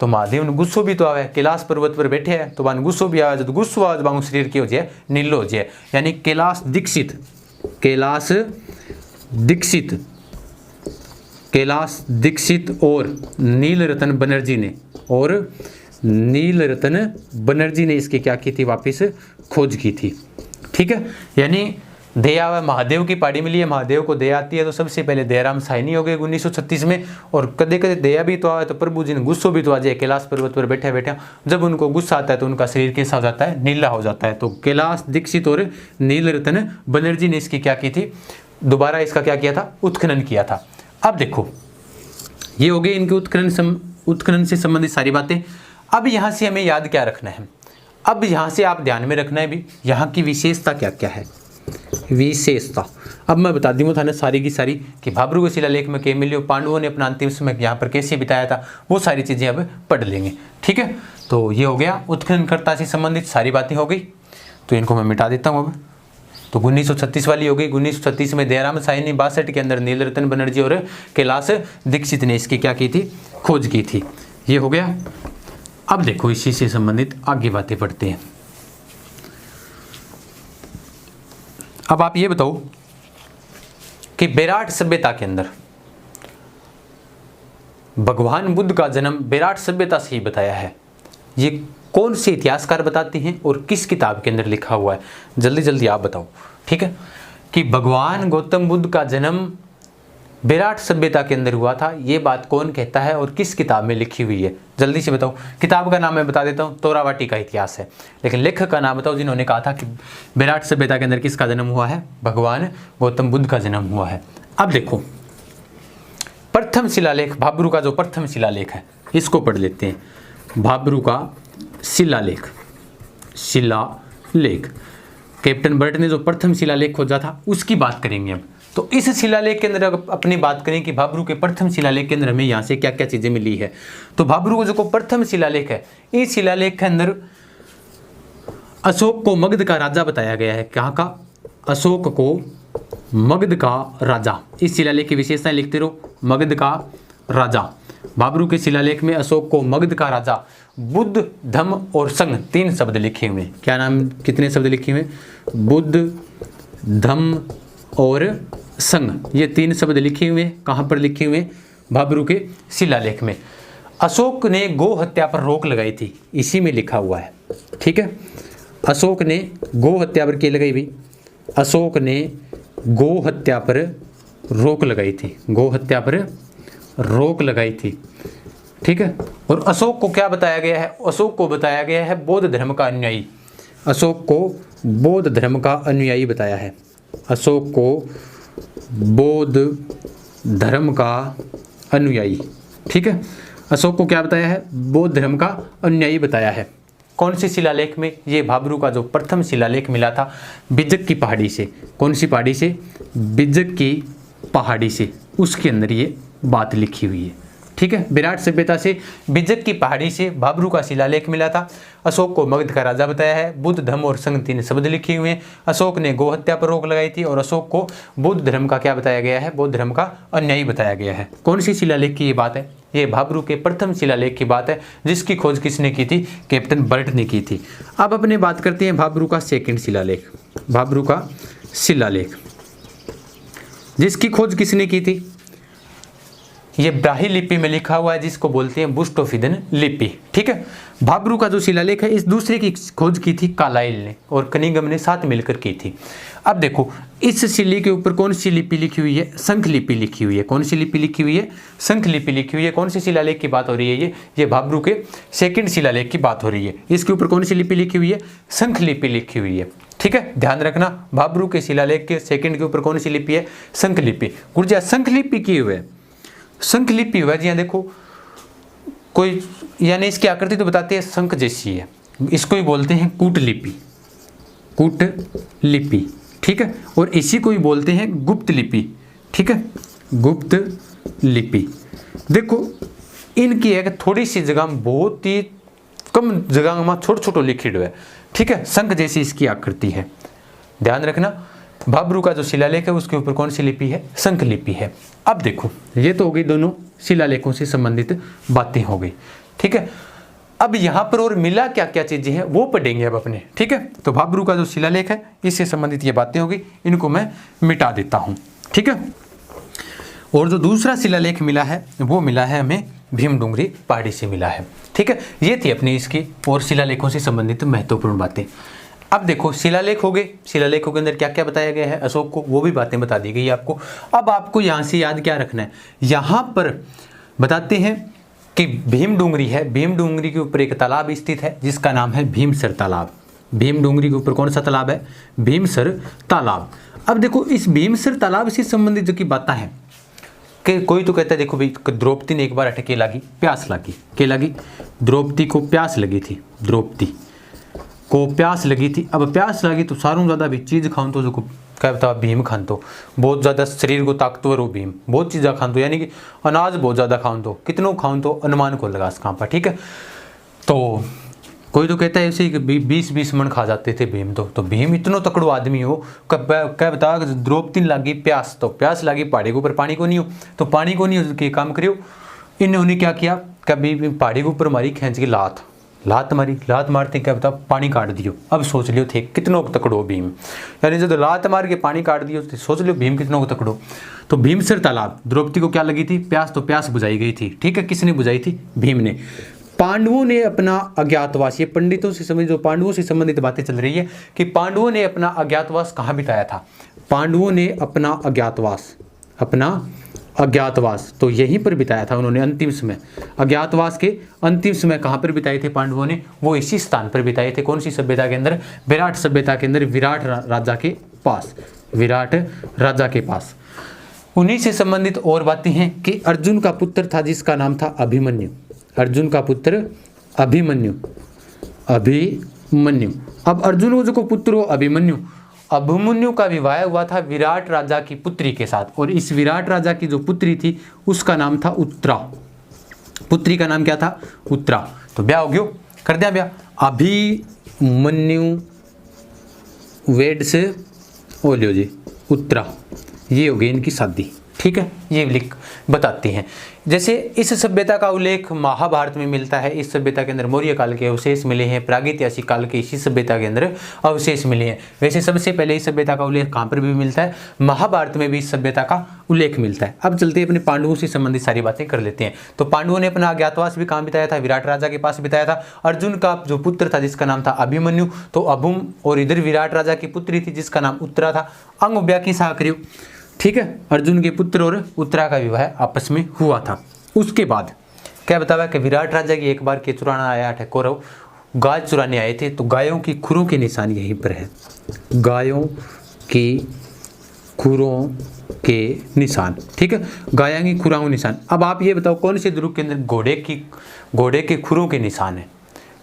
तो महादेव ने गुस्सो भी तो आवे, कैलाश पर्वत पर बैठे हैं तो बान गुस्सो भी आवे, तो गुस्सो आज बांगू शरीर के हो जाए नीलो हो जाए, यानी कैलाश दीक्षित और नीलरतन बनर्जी ने इसकी क्या की थी? वापिस खोज की थी। ठीक है, यानी दया महादेव की पहाड़ी मिली है, महादेव को दया आती है, तो सबसे पहले दयाराम साहिनी हो गए 1936 में। और कदे कदे दया भी तो आए तो प्रभु जी ने गुस्सो भी तो आ जाए, कैलाश पर्वत पर बैठे बैठे जब उनको गुस्सा आता है तो उनका शरीर कैसा हो जाता है? नीला हो जाता है। तो कैलाश दीक्षित और नीलरतन बनर्जी ने इसकी क्या की थी? दोबारा इसका क्या किया था? उत्खनन किया था। अब देखो ये हो गए इनके उत्खनन से संबंधित सारी बातें। अब यहाँ से हमें याद क्या रखना है? अब यहाँ से आप ध्यान में रखना है भी यहाँ की विशेषता क्या क्या है। विशेषता अब मैं बता दूँ थाने सारी की सारी कि भाब्रू के शिलालेख में क्या मिले, पांडवों ने अपना अंतिम समय यहाँ पर कैसे बिताया था, वो सारी चीज़ें अब पढ़ लेंगे। ठीक है, तो ये हो गया उत्खननकर्ता से संबंधित सारी बातें हो गई, तो इनको मैं मिटा देता हूँ अब। तो 1936 वाली हो गई। 1936 में दयाराम साहिनी, 62 के अंदर नीलरतन बनर्जी और कैलाश दीक्षित ने इसकी क्या की थी? खोज की थी। ये हो गया। अब देखो इसी से संबंधित आगे बातें पढ़ते हैं। अब आप ये बताओ कि विराट सभ्यता के अंदर भगवान बुद्ध का जन्म विराट सभ्यता से ही बताया है। ये कौन से इतिहासकार बताते हैं और किस किताब के अंदर लिखा हुआ है? जल्दी जल्दी आप बताओ। ठीक है, कि भगवान गौतम बुद्ध का जन्म विराट सभ्यता के अंदर हुआ था, ये बात कौन कहता है और किस किताब में लिखी हुई है? जल्दी से बताओ। किताब का नाम मैं बता देता हूँ, तोरावाटी का इतिहास है, लेकिन लेखक का नाम बताओ जिन्होंने कहा था कि विराट सभ्यता के अंदर किसका जन्म हुआ है? भगवान गौतम बुद्ध का जन्म हुआ है। अब देखो प्रथम शिलालेख, भाब्रू का जो प्रथम शिलालेख है इसको पढ़ लेते हैं। भाब्रू का शिलालेख कैप्टन बर्ट ने जो प्रथम शिलालेख खोजा था उसकी बात करेंगे अब। तो इस शिलालेख के अंदर अपनी बात करें कि भाब्रू के प्रथम शिलालेख के अंदर हमें यहाँ से क्या क्या चीज़ें मिली है, तो भाब्रू का जो प्रथम शिलालेख है, इस शिलालेख के अंदर अशोक को मगध का राजा बताया गया है। कहाँ का? अशोक को मगध का राजा। इस शिलालेख की विशेषताएं लिखते रहो। मगध का राजा, भाबरू के शिलालेख में अशोक को मगध का राजा बुद्ध, धम्म और संघ 3 शब्द लिखे हुए हैं। क्या नाम, कितने शब्द लिखे हुए? बुद्ध, धम्म और संघ, ये 3 शब्द लिखे हुए हैं। कहाँ पर लिखे हुए? भाबरू के शिलालेख में। अशोक ने गो हत्या पर रोक लगाई थी, इसी में लिखा हुआ है। ठीक है, अशोक ने गो हत्या पर क्या लगाई भाई? अशोक ने गो हत्या पर रोक लगाई थी, गो हत्या पर रोक लगाई थी। ठीक है, और अशोक को क्या बताया गया है? अशोक को बताया गया है बौद्ध धर्म का अनुयायी। अशोक को बौद्ध धर्म का अनुयायी बताया है। अशोक को बौद्ध धर्म का अनुयायी। ठीक है, अशोक को क्या बताया है? बौद्ध धर्म का अनुयायी बताया है। कौन सी शिलालेख में? ये भाबरू का जो प्रथम शिलालेख मिला था बिज्जक की पहाड़ी से। कौन सी पहाड़ी से? बिज्जक की पहाड़ी से, उसके अंदर ये बात लिखी हुई है। ठीक है, विराट सभ्यता से बिज्जक की पहाड़ी से भाबरू का शिलालेख मिला था। अशोक को मगध का राजा बताया है। बुद्ध, धम्म और संघ 3 शब्द लिखे हुए हैं। अशोक ने गो हत्या पर रोक लगाई थी और अशोक को बौद्ध धर्म का क्या बताया गया है? बौद्ध धर्म का अनुयायी बताया गया है। कौन सी शिलालेख की ये बात है? ये भाबरू के प्रथम शिलालेख की बात है, जिसकी खोज किसने की थी? कैप्टन बर्ट ने की थी। अब अपने बात करते हैं भाबरू का सेकंड शिलालेख। भाबरू का शिलालेख जिसकी खोज किसने की थी? ये ब्राही लिपि में लिखा हुआ है, जिसको बोलते हैं बुस्टोफिदन लिपि। ठीक है, भाबरू का जो शिलालेख है, इस दूसरे की खोज की थी कालाइल ने और कनिंघम ने साथ मिलकर की थी। अब देखो, इस शिले के ऊपर कौन सी लिपि लिखी हुई है? शंख लिपि लिखी हुई है। कौन सी लिपि लिखी हुई है? शंख लिपि लिखी हुई है। कौन सी शिलालेख की बात हो रही है? ये भाबरू के सेकंड शिलालेख की बात हो रही है। इसके ऊपर कौन सी लिपि लिखी हुई है? शंख लिपि लिखी हुई है। ठीक है, ध्यान रखना, भाबरू के शिलालेख के सेकंड के ऊपर कौन सी लिपि है? शंख लिपि। गुर्जा शंख लिपि की हुई है। शंख लिपि हुआ जी, देखो कोई, यानी इसकी आकृति तो बताते हैं शंख जैसी है। इसको ही बोलते हैं कूट लिपि, कूट लिपि। ठीक है, और इसी को ही बोलते हैं गुप्त लिपि। ठीक है, गुप्त लिपि। देखो, इनकी एक थोड़ी सी जगह में, बहुत ही कम जगह में छोटे छोटे लिखित है। ठीक है, शंख जैसी इसकी आकृति है। ध्यान रखना, भाबरू का जो शिलालेख है उसके ऊपर कौन सी लिपि है? शंख लिपि है। अब देखो, ये तो हो गई दोनों शिलालेखों से संबंधित बातें हो गई। ठीक है, अब यहाँ पर और मिला क्या क्या चीजें हैं वो पढ़ेंगे अब अपने। ठीक है, तो भाबरू का जो शिलालेख है इससे संबंधित ये बातें हो गई, इनको मैं मिटा देता हूँ। ठीक है, और जो दूसरा शिलालेख मिला है वो मिला है हमें भीमडूंगरी पहाड़ी से मिला है। ठीक है, ये थी अपनी इसकी और शिलालेखों से संबंधित महत्वपूर्ण बातें। अब देखो, शिलालेख हो गए, शिलालेखों के अंदर क्या क्या बताया गया है अशोक को, वो भी बातें बता दी गई आपको। अब आपको यहाँ से याद क्या रखना है? यहाँ पर बताते हैं कि भीमडूंगरी है, भीमडूंगरी के ऊपर एक तालाब स्थित है जिसका नाम है भीमसर तालाब। भीमडूंगरी के ऊपर कौन सा तालाब है? भीमसर तालाब। अब देखो, इस भीमसर तालाब से संबंधित जो की बातें हैं कि कोई तो कहता है, देखो भाई, द्रौपदी ने एक बार अटके लगी, प्यास लगी। क्या लगी? द्रौपदी को प्यास लगी थी। द्रौपदी को प्यास लगी थी। अब प्यास लगी तो सारों ज़्यादा भी चीज़ खाऊं तो जो क्या बता, भीम खान तो बहुत ज़्यादा शरीर को ताकतवर हो, भीम बहुत चीज़ें खाऊं तो, यानी कि अनाज बहुत ज़्यादा खाऊं तो, कितनों खाऊं तो अनुमान को लगा सका। ठीक है, तो कोई तो कहता है ऐसे ही 20-20 मन खा जाते थे भीम तो भीम इतना तकड़ो आदमी हो, क्या बता, द्रौपदी लगी प्यास, तो प्यास लगी पहाड़ी के ऊपर, पानी को नहीं हो, तो पानी को नहीं हो के काम करियो। इन्होंने क्या किया, कभी पहाड़ी के ऊपर मारी खींच के लात मारी, लात मारते क्या बता, पानी काट दियो। अब सोच लियो थे कितनों तकड़ो भीम, यानी जब लात मार के पानी काट दियो तो सोच लियो भीम कितनों तकड़ो। तो भीमसर तालाब, द्रौपदी को क्या लगी थी? प्यास, तो प्यास बुझाई गई थी। ठीक है, किसने बुझाई थी? भीम ने। पांडवों ने अपना अज्ञातवास, ये पंडितों से संबंधित, जो पांडवों से संबंधित बातें चल रही है कि पांडवों ने अपना अज्ञातवास कहाँ बिताया था? पांडवों ने अपना अज्ञातवास तो यहीं पर बिताया था उन्होंने अंतिम समय। अज्ञातवास के अंतिम समय कहाँ पर बिताए थे पांडवों ने? वो इसी स्थान पर बिताए थे। कौन सी सभ्यता के अंदर? विराट सभ्यता के अंदर, विराट राजा के पास, विराट राजा के पास। उन्हीं से संबंधित और बातें हैं कि अर्जुन का पुत्र था जिसका नाम था अभिमन्यु। अर्जुन का पुत्र अभिमन्यु। अब अर्जुन जो को पुत्र हो अभिमन्यु का विवाह हुआ था विराट राजा की पुत्री के साथ, और इस विराट राजा की जो पुत्री थी उसका नाम था उत्तरा। पुत्री का नाम क्या था? उत्तरा। तो ब्याह हो गयो, कर दिया ब्याह। अभिमन्यु वेड से ओ लियो जी उत्तरा, ये हो गई इनकी शादी। ठीक है, ये लिख बताती हैं। जैसे इस सभ्यता का उल्लेख महाभारत में मिलता है। इस सभ्यता के अंदर मौर्य काल के अवशेष मिले हैं, प्रागैतिहासिक काल के इसी सभ्यता के अंदर अवशेष मिले हैं। वैसे सबसे पहले इस सभ्यता का उल्लेख कहाँ पर भी मिलता है? महाभारत में भी इस सभ्यता का उल्लेख मिलता है। अब चलते अपने पांडवों से संबंधित सारी बातें कर लेते हैं। तो पांडवों ने अपना अज्ञातवास भी कहाँ बिताया था? विराट राजा के पास बिताया था। अर्जुन का जो पुत्र था जिसका नाम था अभिमन्यु, तो अभुम, और इधर विराट राजा की पुत्री थी जिसका नाम उत्तरा था। अंग व्याकी साकर्यु, ठीक है, अर्जुन के पुत्र और उत्तरा का विवाह आपस में हुआ था। उसके बाद क्या बताया कि विराट राजा की एक बार के चुराना आया था कौरव, गाय चुराने आए थे, तो गायों की खुरों के निशान यहीं पर है, गायों की खुरों के निशान, ठीक है, गायों की खुरों के निशान। अब आप ये बताओ कौन से दुर्ग के अंदर घोड़े के खुरों के निशान है?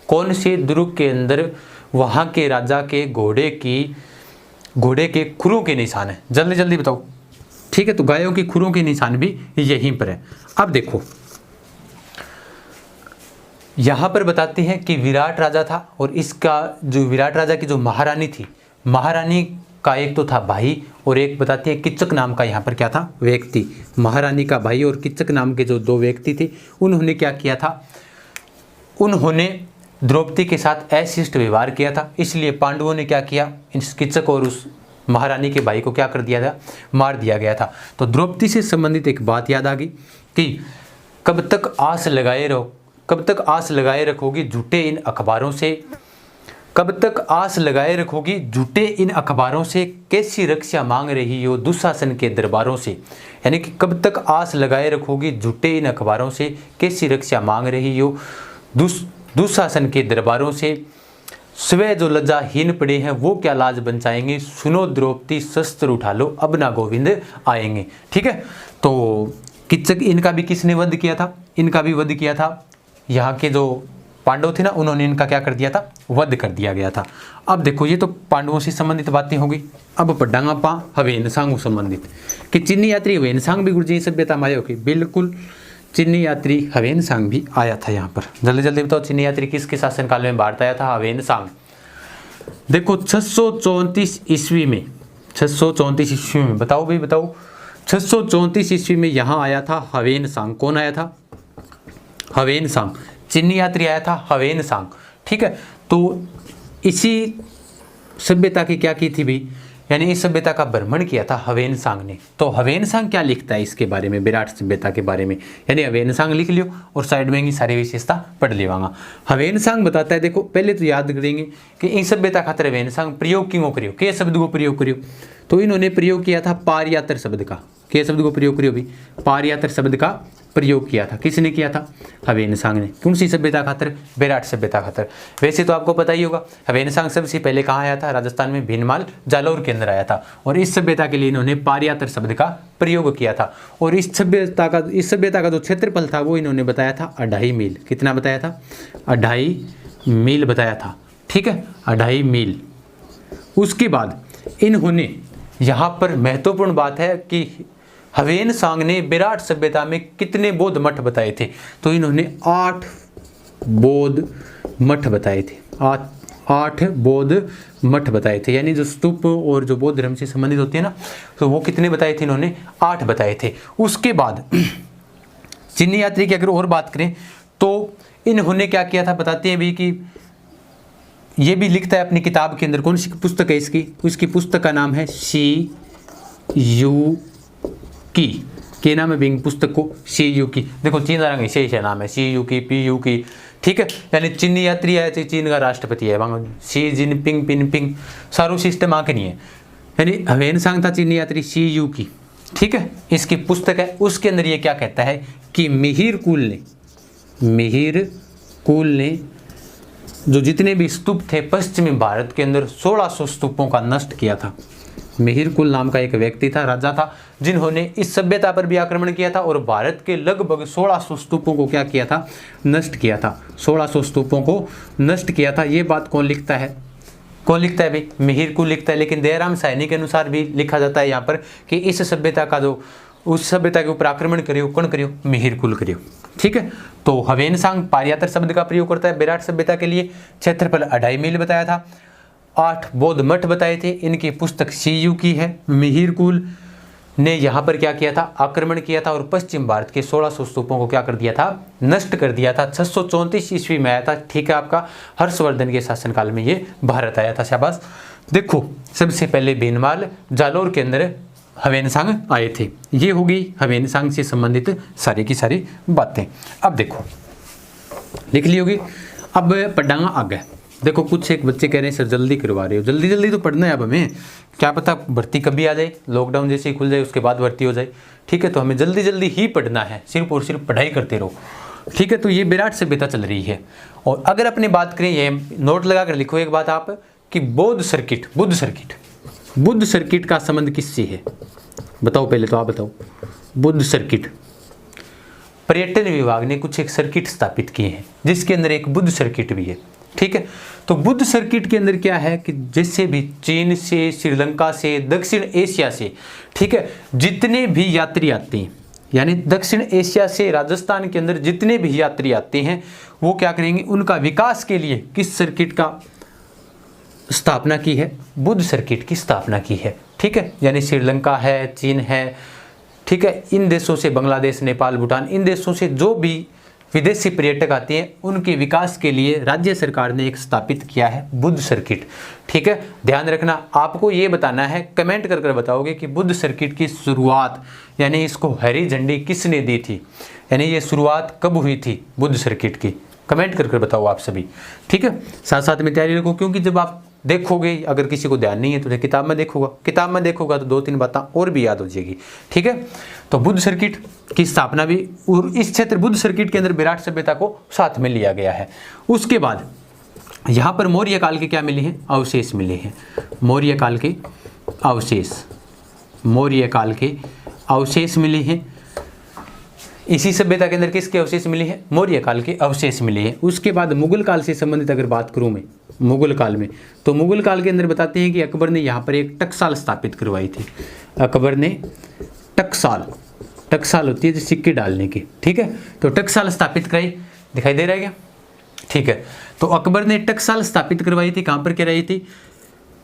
कौन से दुर्ग के अंदर वहाँ के राजा के घोड़े के खुरों के निशान है? जल्दी जल्दी बताओ, ठीक है। तो गायों की खुरों के निशान भी यहीं पर है। अब देखो यहां पर बताते हैं कि विराट राजा था, और इसका जो विराट राजा की जो महारानी थी, महारानी का एक तो था भाई और एक बताती है किच्चक नाम का यहाँ पर क्या था? व्यक्ति। महारानी का भाई और किच्चक नाम के जो दो व्यक्ति थे, उन्होंने क्या किया था? उन्होंने द्रौपदी के साथ अशिष्ट व्यवहार किया था। इसलिए पांडवों ने क्या किया? इस किच्चक और उस महारानी के भाई को क्या कर दिया था? मार दिया गया था। तो द्रौपदी से संबंधित एक बात याद आ गई कि कब तक आस लगाए रखोगी झूठे इन अखबारों से, कब तक आस लगाए रखोगी झूठे इन अखबारों से, कैसी रक्षा मांग रही हो दुशासन के दरबारों से। यानी कि कब तक आस लगाए रखोगी झूठे इन अखबारों से, कैसी रक्षा मांग रही हो दुशासन के दरबारों से, स्वयं जो लज्जाहीन पड़े हैं वो क्या लाज बचाएंगे, सुनो द्रौपदी शस्त्र उठा लो अब ना गोविंद आएंगे, ठीक है। तो किच्चक इनका भी किसने वध किया था? इनका भी वध किया था यहाँ के जो पांडव थे ना, उन्होंने इनका क्या कर दिया था? वध कर दिया गया था। अब देखो ये तो पांडवों से संबंधित बातें हो गई। अब पढ़ांगा पा हवेनसांग संबंधित कि चीनी यात्री हवेनसांग भी गुर्जरी सभ्यता में आए होगी। बिल्कुल, चीनी यात्री हवेनसांग भी आया था यहाँ पर। जल्दी जल्दी बताओ चीनी यात्री किसके शासनकाल में भारत आया था? हवेनसांग। देखो 634 ईस्वी में, 634 ईस्वी में बताओ भाई बताओ, 634 ईस्वी में यहाँ आया था हवेनसांग। कौन आया था? हवेनसांग। चीनी यात्री आया था हवेनसांग, ठीक है। तो इसी सभ्यता की क्या की थी भाई? यानी इस सभ्यता का भ्रमण किया था हवेनसांग ने। तो हवेनसांग क्या लिखता है इसके बारे में, विराट सभ्यता के बारे में? यानी हवेनसांग लिख लियो और साइड में ही सारी विशेषता पढ़ लेवांगा। हवेनसांग बताता है, देखो पहले तो याद करेंगे कि इस सभ्यता खातर हवेनसांग प्रयोग क्यों करियो, के शब्द को प्रयोग करियो? तो इन्होंने प्रयोग किया था पारयात्र शब्द का। के शब्द को प्रयोग करियो भी? पारयात्र शब्द का प्रयोग किया था। किसने किया था? हवेनसांग ने। कौन सी सभ्यता खातर? विराट सभ्यता खातर। वैसे तो आपको पता ही होगा हवेनसांग सबसे पहले कहाँ आया था? राजस्थान में भीनमाल जालौर के अंदर आया था, और इस सभ्यता के लिए इन्होंने पारयात्र शब्द का प्रयोग किया था। और इस सभ्यता का जो क्षेत्रफल था वो इन्होंने बताया था 2.5 मील। कितना बताया था? 2.5 मील बताया था, ठीक है, 2.5 मील। उसके बाद इन्होंने यहाँ पर महत्वपूर्ण बात है कि हवेनसांग ने विराट सभ्यता में कितने बौद्ध मठ बताए थे? तो इन्होंने 8 बौद्ध मठ बताए थे। 8 बौद्ध मठ बताए थे। यानी जो स्तूप और जो बौद्ध धर्म से संबंधित होती है ना, तो वो कितने बताए थे? इन्होंने 8 बताए थे। उसके बाद चीनी यात्री की अगर और बात करें तो इन्होंने क्या किया था बताते हैं भी कि ये भी लिखता है अपनी किताब के अंदर। कौन सी पुस्तक है इसकी? उसकी पुस्तक का नाम है सी के नाम है बिंग पुस्तक को सी की। देखो चीन का रंग से नाम है सी की, ठीक है। यानी चीनी यात्री आए थे, चीन का राष्ट्रपति है वहाँ शी जिनपिंग सारू सिस्टम आके नहीं है। यानी हवेनसांग था चीनी यात्री सी की, ठीक है। इसकी पुस्तक है, उसके अंदर ये क्या कहता है कि मिहिर कुल ने जो जितने भी स्तूप थे पश्चिमी भारत के अंदर 1600 स्तूपों का नष्ट किया था। मिहिर कुल नाम का एक व्यक्ति था, राजा था, जिन्होंने इस सभ्यता पर भी आक्रमण किया था और भारत के लगभग 1600 स्तूपों को क्या किया था? नष्ट किया था। 1600 स्तूपों को नष्ट किया था। ये बात कौन लिखता है? कौन लिखता है भाई? मिहिर कुल लिखता है। लेकिन दयाराम साहनी के अनुसार भी लिखा जाता है यहाँ पर कि इस सभ्यता का जो उस सभ्यता के ऊपर आक्रमण करियो, कौन करियो? मिहिर कुल करियो, ठीक है। तो हवेनसांग पारयात्र शब्द का प्रयोग करता है विराट सभ्यता के लिए। क्षेत्रफल 2.5 मील बताया था। 8 बौद्ध मठ बताए थे। इनकी पुस्तक सी की है। मिहिर कुल ने यहाँ पर क्या किया था, आक्रमण किया था और पश्चिम भारत के 1600 स्तूपों को क्या कर दिया था, नष्ट कर दिया था। 634 ईस्वी में आया था, ठीक है, आपका हर्षवर्धन के शासनकाल में ये भारत आया था। शाबाश। देखो सबसे पहले भीनमाल जालोर के अंदर ह्वेनसांग आए थे। ये होगी ह्वेनसांग से संबंधित सारी की सारी बातें। अब देखो लिख ली होगी। अब पढ़ांगा आगे। देखो कुछ एक बच्चे कह रहे हैं सर जल्दी करवा रहे हो, जल्दी जल्दी तो पढ़ना है अब हमें, क्या पता भर्ती कभी आ जाए, लॉकडाउन जैसे ही खुल जाए उसके बाद भर्ती हो जाए, ठीक है। तो हमें जल्दी जल्दी ही पढ़ना है, सिर्फ और सिर्फ पढ़ाई करते रहो, ठीक है। तो ये विराट सभ्यता चल रही है। और अगर अपनी बात करें, ये नोट लगा कर लिखो एक बात आप कि बुद्ध सर्किट का संबंध किससे है, बताओ पहले तो आप बताओ। बुद्ध सर्किट, पर्यटन विभाग ने कुछ एक सर्किट स्थापित किए हैं जिसके अंदर एक बुद्ध सर्किट भी है, ठीक है। तो बुद्ध सर्किट के अंदर क्या है कि जैसे भी चीन से, श्रीलंका से, दक्षिण एशिया से, ठीक है, जितने भी यात्री आते हैं, यानी दक्षिण एशिया से राजस्थान के अंदर जितने भी यात्री आते हैं वो क्या करेंगे, उनका विकास के लिए किस सर्किट का स्थापना की है, बुद्ध सर्किट की स्थापना की है, ठीक है। यानी श्रीलंका है, चीन है, ठीक है, इन देशों से, बांग्लादेश, नेपाल, भूटान, इन देशों से जो भी विदेशी पर्यटक आते हैं उनके विकास के लिए राज्य सरकार ने एक स्थापित किया है बुद्ध सर्किट, ठीक है। ध्यान रखना, आपको ये बताना है, कमेंट कर बताओगे कि बुद्ध सर्किट की शुरुआत यानी इसको हरी झंडी किसने दी थी, यानी ये शुरुआत कब हुई थी बुद्ध सर्किट की, कमेंट कर बताओ आप सभी, ठीक है। साथ साथ में तैयारी रखो, क्योंकि जब आप देखोगे, अगर किसी को ध्यान नहीं है तो किताब में देखोगा तो 2-3 बातें और भी याद हो जाएगी, ठीक है। तो बुद्ध सर्किट की स्थापना भी, और इस क्षेत्र बुद्ध सर्किट के अंदर विराट सभ्यता को साथ में लिया गया है। उसके बाद यहाँ पर मौर्य काल के क्या मिले हैं, अवशेष मिले हैं, मौर्य काल के अवशेष मिले हैं। इसी सभ्यता के अंदर किसके अवशेष मिले हैं, मौर्य काल के अवशेष मिले हैं। उसके बाद मुगल काल से संबंधित अगर बात करूं मैं, मुगल काल में, तो मुगल काल के अंदर बताते हैं कि अकबर ने यहाँ पर एक टकसाल स्थापित करवाई थी। अकबर ने टकसाल होती है जो सिक्के डालने की, ठीक है, तो टकसाल स्थापित कराई, दिखाई दे रहा है क्या, ठीक है। तो अकबर ने टकसाल स्थापित करवाई थी, कहाँ पर कराई थी,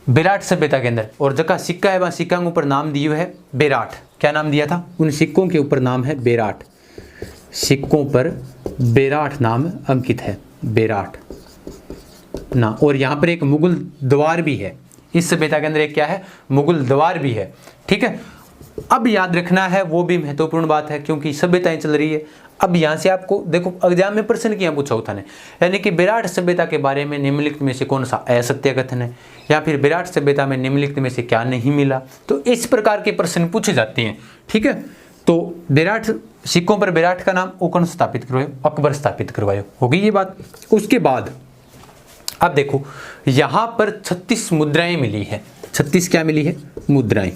विराट सभ्यता के अंदर। और जगह सिक्का है वहाँ सिक्का के ऊपर नाम दिया है विराट, क्या नाम दिया था, उन सिक्कों के ऊपर नाम है विराट, सिक्कों पर विराट नाम अंकित है, विराट ना। और यहाँ पर एक मुगल द्वार भी है, इस सभ्यता के अंदर एक क्या है, मुगल द्वार भी है, ठीक है। अब याद रखना है, वो भी महत्वपूर्ण बात है क्योंकि सभ्यताएं चल रही है। अब यहाँ से आपको देखो एग्जाम में प्रश्न किया पूछा होता है, यानी कि विराट सभ्यता के बारे में निम्नलिखित में से कौन सा असत्य कथन है, या फिर विराट सभ्यता में निम्नलिखित में से क्या नहीं मिला, तो इस प्रकार के प्रश्न पूछे जाते हैं, ठीक है। तो विराट सिक्कों पर विराट का नाम कौन स्थापित करवाए, अकबर स्थापित करवाए, होगी ये बात। उसके बाद अब देखो यहाँ पर 36 मुद्राएं मिली है, 36 क्या मिली है, मुद्राएं,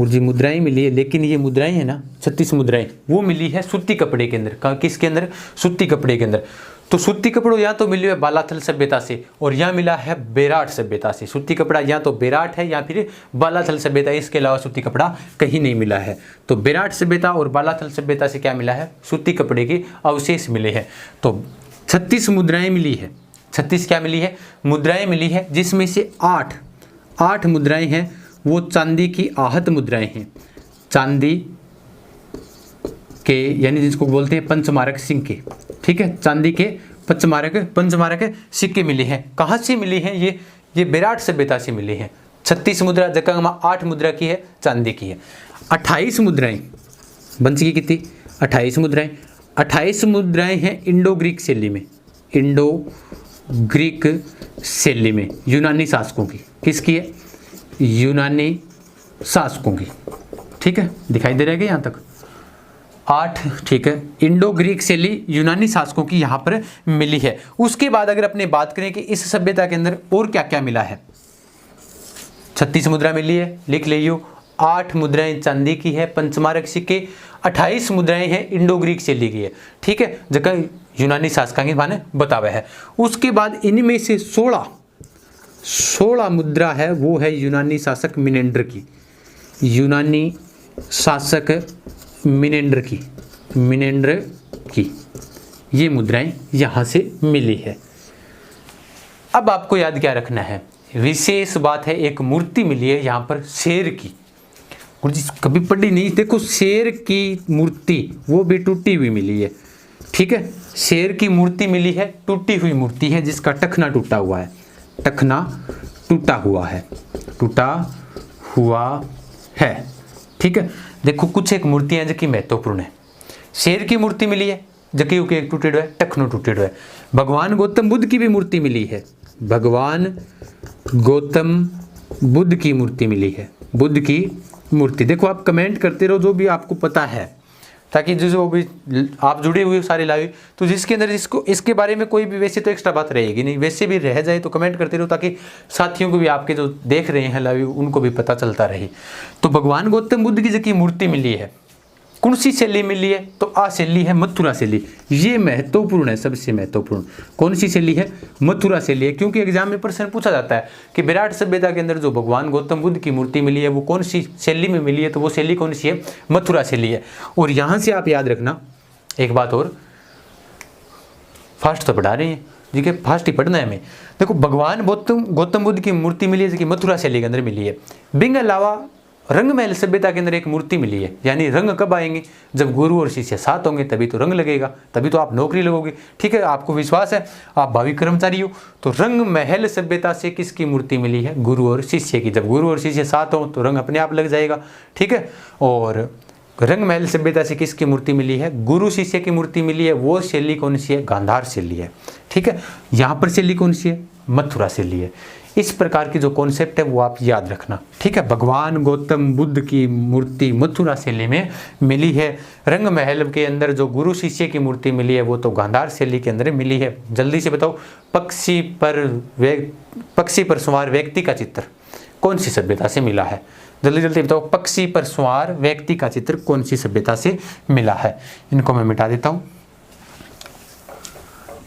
जी मुद्राएं मिली है। लेकिन ये मुद्राएं है ना, 36 मुद्राएं, वो मिली है सूती कपड़े के अंदर, किसके अंदर, सूती कपड़े के अंदर। तो सूती कपड़ो या तो मिली है बालाथल सभ्यता से और यहाँ मिला है विराट सभ्यता से। सूती कपड़ा या तो विराट है या फिर बालाथल सभ्यता, इसके अलावा सूती कपड़ा कहीं नहीं मिला है। तो विराट सभ्यता और बालाथल सभ्यता से क्या मिला है, सूती कपड़े के अवशेष मिले हैं। तो 36 मुद्राएं मिली है, 36 क्या मिली है, मुद्राएं मिली है, जिसमें से 8 मुद्राएं हैं वो चांदी की आहत मुद्राएं हैं, चांदी के, यानी जिसको बोलते हैं पंचमारक सिक्के, ठीक है, चांदी के पंचमारक सिक्के मिले हैं। कहाँ से मिले हैं, ये विराट सभ्यता से मिले हैं। 36 मुद्रा जगह 8 मुद्रा की है, चांदी की है। 28 मुद्राएं बन चुकी कितनी, 28 मुद्राएं। 28 मुद्राएं हैं इंडो ग्रीक शैली में, इंडो ग्रीक शैली में, यूनानी शासकों की, किसकी है, यूनानी शासकों की, ठीक है, दिखाई दे रहा है यहाँ तक 8, ठीक है, इंडो ग्रीक शैली यूनानी शासकों की यहाँ पर मिली है। उसके बाद अगर अपने बात करें कि इस सभ्यता के अंदर और क्या क्या मिला है, 36 मुद्रा मिली है, लिख लियो। 8 मुद्राएं चांदी की है, पंचमारक सिक्के, 28 मुद्राएं हैं इंडो ग्रीक शैली की है, ठीक है, जगह यूनानी शासकों के माने बतावे है। उसके बाद इनमें से 16 मुद्रा है, वो है यूनानी शासक मिनेंडर की, यूनानी शासक मिनेंडर की ये मुद्राएं यहाँ से मिली है। अब आपको याद क्या रखना है, विशेष बात है, एक मूर्ति मिली है यहाँ पर शेर की, गुरुजी कभी पढ़ी नहीं। देखो शेर की मूर्ति वो भी टूटी हुई मिली है, ठीक है, शेर की मूर्ति मिली है, टूटी हुई मूर्ति है जिसका टखना टूटा हुआ है, टखना टूटा हुआ है, टूटा हुआ है, ठीक है। देखो कुछ एक मूर्तियां जो कि महत्वपूर्ण है, शेर की मूर्ति मिली है जकी के एक टूटे हुआ है, टखनो टूटे हुआ है। भगवान गौतम बुद्ध की भी मूर्ति मिली है, भगवान गौतम बुद्ध की मूर्ति मिली है, बुद्ध की मूर्ति। देखो आप कमेंट करते रहो जो भी आपको पता है, ताकि जो भी आप जुड़े हुए सारे लाइव, तो जिसके अंदर इसको इसके बारे में कोई भी वैसे तो एक्स्ट्रा बात रहेगी नहीं, वैसे भी रह जाए तो कमेंट करते रहो ताकि साथियों को भी आपके जो देख रहे हैं लाइव उनको भी पता चलता रहे। तो भगवान गौतम बुद्ध की जो मूर्ति मिली है कौन सी शैली मिली है, तो आ शैली है मथुरा शैली। ये महत्वपूर्ण है, सबसे महत्वपूर्ण कौन सी शैली है, मथुरा शैली है। क्योंकि एग्जाम में प्रश्न पूछा जाता है कि विराट सभ्यता के अंदर जो भगवान गौतम बुद्ध की मूर्ति मिली है वो कौन सी शैली में मिली है, तो वो शैली कौन सी है, मथुरा शैली है। और यहाँ से आप याद रखना एक बात और, फास्ट तो पढ़ा रहे हैं जी के, फास्ट ही पढ़ना है हमें। देखो भगवान गौतम बुद्ध की मूर्ति मिली है जो कि मथुरा शैली के अंदर मिली है। बिंग अलावा रंग महल सभ्यता के अंदर एक मूर्ति मिली है, यानी रंग कब आएंगे, जब गुरु और शिष्य साथ होंगे तभी तो रंग लगेगा, तभी तो आप नौकरी लगोगे, ठीक है। आपको विश्वास है, आप भावी कर्मचारी हो। तो रंग महल सभ्यता से किसकी मूर्ति मिली है, गुरु और शिष्य की। जब गुरु और शिष्य साथ हो तो रंग अपने आप लग जाएगा, ठीक है। और रंग महल सभ्यता से किसकी मूर्ति मिली है, गुरु शिष्य की मूर्ति मिली है। वो शैली कौन सी है, गांधार शैली है, ठीक है। यहाँ पर शैली कौन सी है, मथुरा शैली है। इस प्रकार की जो कॉन्सेप्ट है वो आप याद रखना, ठीक है। भगवान गौतम बुद्ध की मूर्ति मथुरा शैली में मिली है। रंग महल के अंदर जो गुरु शिष्य की मूर्ति मिली है वो तो गांधार शैली के अंदर मिली है। जल्दी से बताओ, पक्षी पर सवार व्यक्ति का चित्र कौन सी सभ्यता से मिला है, जल्दी जल्दी बताओ। पक्षी पर सवार व्यक्ति का चित्र कौन सी सभ्यता से मिला है। इनको मैं मिटा देता हूं,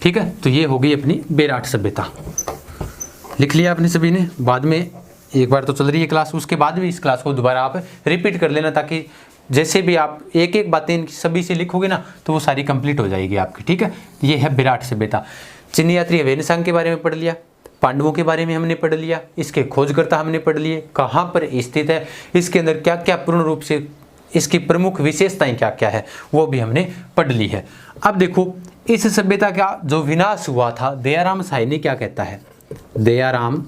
ठीक है। तो ये हो गई अपनी बेराट सभ्यता, लिख लिया आपने सभी ने। बाद में एक बार तो चल रही है क्लास, उसके बाद भी इस क्लास को दोबारा आप रिपीट कर लेना, ताकि जैसे भी आप एक एक बातें इनकी सभी से लिखोगे ना तो वो सारी कंप्लीट हो जाएगी आपकी, ठीक है। ये है विराट सभ्यता। चीनी यात्री वेनसांग के बारे में पढ़ लिया, पांडवों के बारे में हमने पढ़ लिया, इसके खोजकर्ता हमने पढ़ लिए, कहाँ पर स्थित है, इसके अंदर क्या क्या पूर्ण रूप से इसकी प्रमुख विशेषताएं क्या क्या है वो भी हमने पढ़ ली है। अब देखो इस सभ्यता का जो विनाश हुआ था, दयाराम साहनी क्या कहता है, दयाराम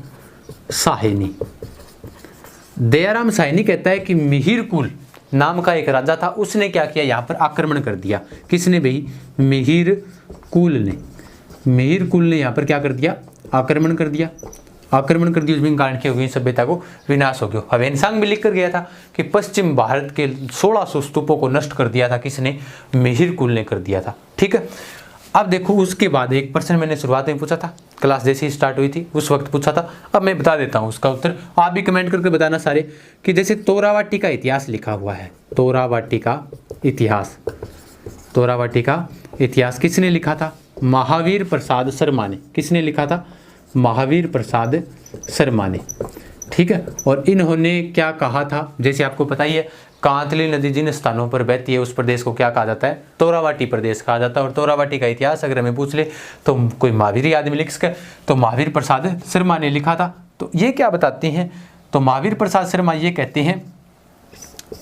साहनी कहता है कि मिहिर कुल नाम का एक राजा था, उसने क्या किया, यहाँ पर आक्रमण कर दिया। किसने भाई, मिहिर कुल ने यहाँ पर क्या कर दिया, आक्रमण कर दिया। उसमें कारण क्या हुई, सभ्यता को विनाश हो गया। वेनसांग में लिख कर गया था कि पश्चिम भारत के 1600 स्तूपों को नष्ट कर दिया था किसने, मिहिर कुल ने कर दिया था, ठीक है। अब देखो उसके बाद एक प्रश्न मैंने शुरुआत में पूछा था, क्लास जैसे ही स्टार्ट हुई थी उस वक्त पूछा था, अब मैं बता देता हूँ उसका उत्तर। आप भी कमेंट करके बताना सारे कि जैसे तोरावाटी का इतिहास लिखा हुआ है, तोरावाटी का इतिहास किसने लिखा था, महावीर प्रसाद शर्मा ने। किसने लिखा था, महावीर प्रसाद शर्मा ने, ठीक है। और इन्होंने क्या कहा था, जैसे आपको पता ही है कांतली नदी जिन स्थानों पर बहती है उस प्रदेश को क्या कहा जाता है, तोरावाटी प्रदेश कहा जाता है। और तोरावाटी का इतिहास अगर हमें पूछ ले तो कोई महावीर आदमी लिख सके, तो महावीर प्रसाद शर्मा ने लिखा था। तो ये क्या बताते हैं, तो महावीर प्रसाद शर्मा ये कहते हैं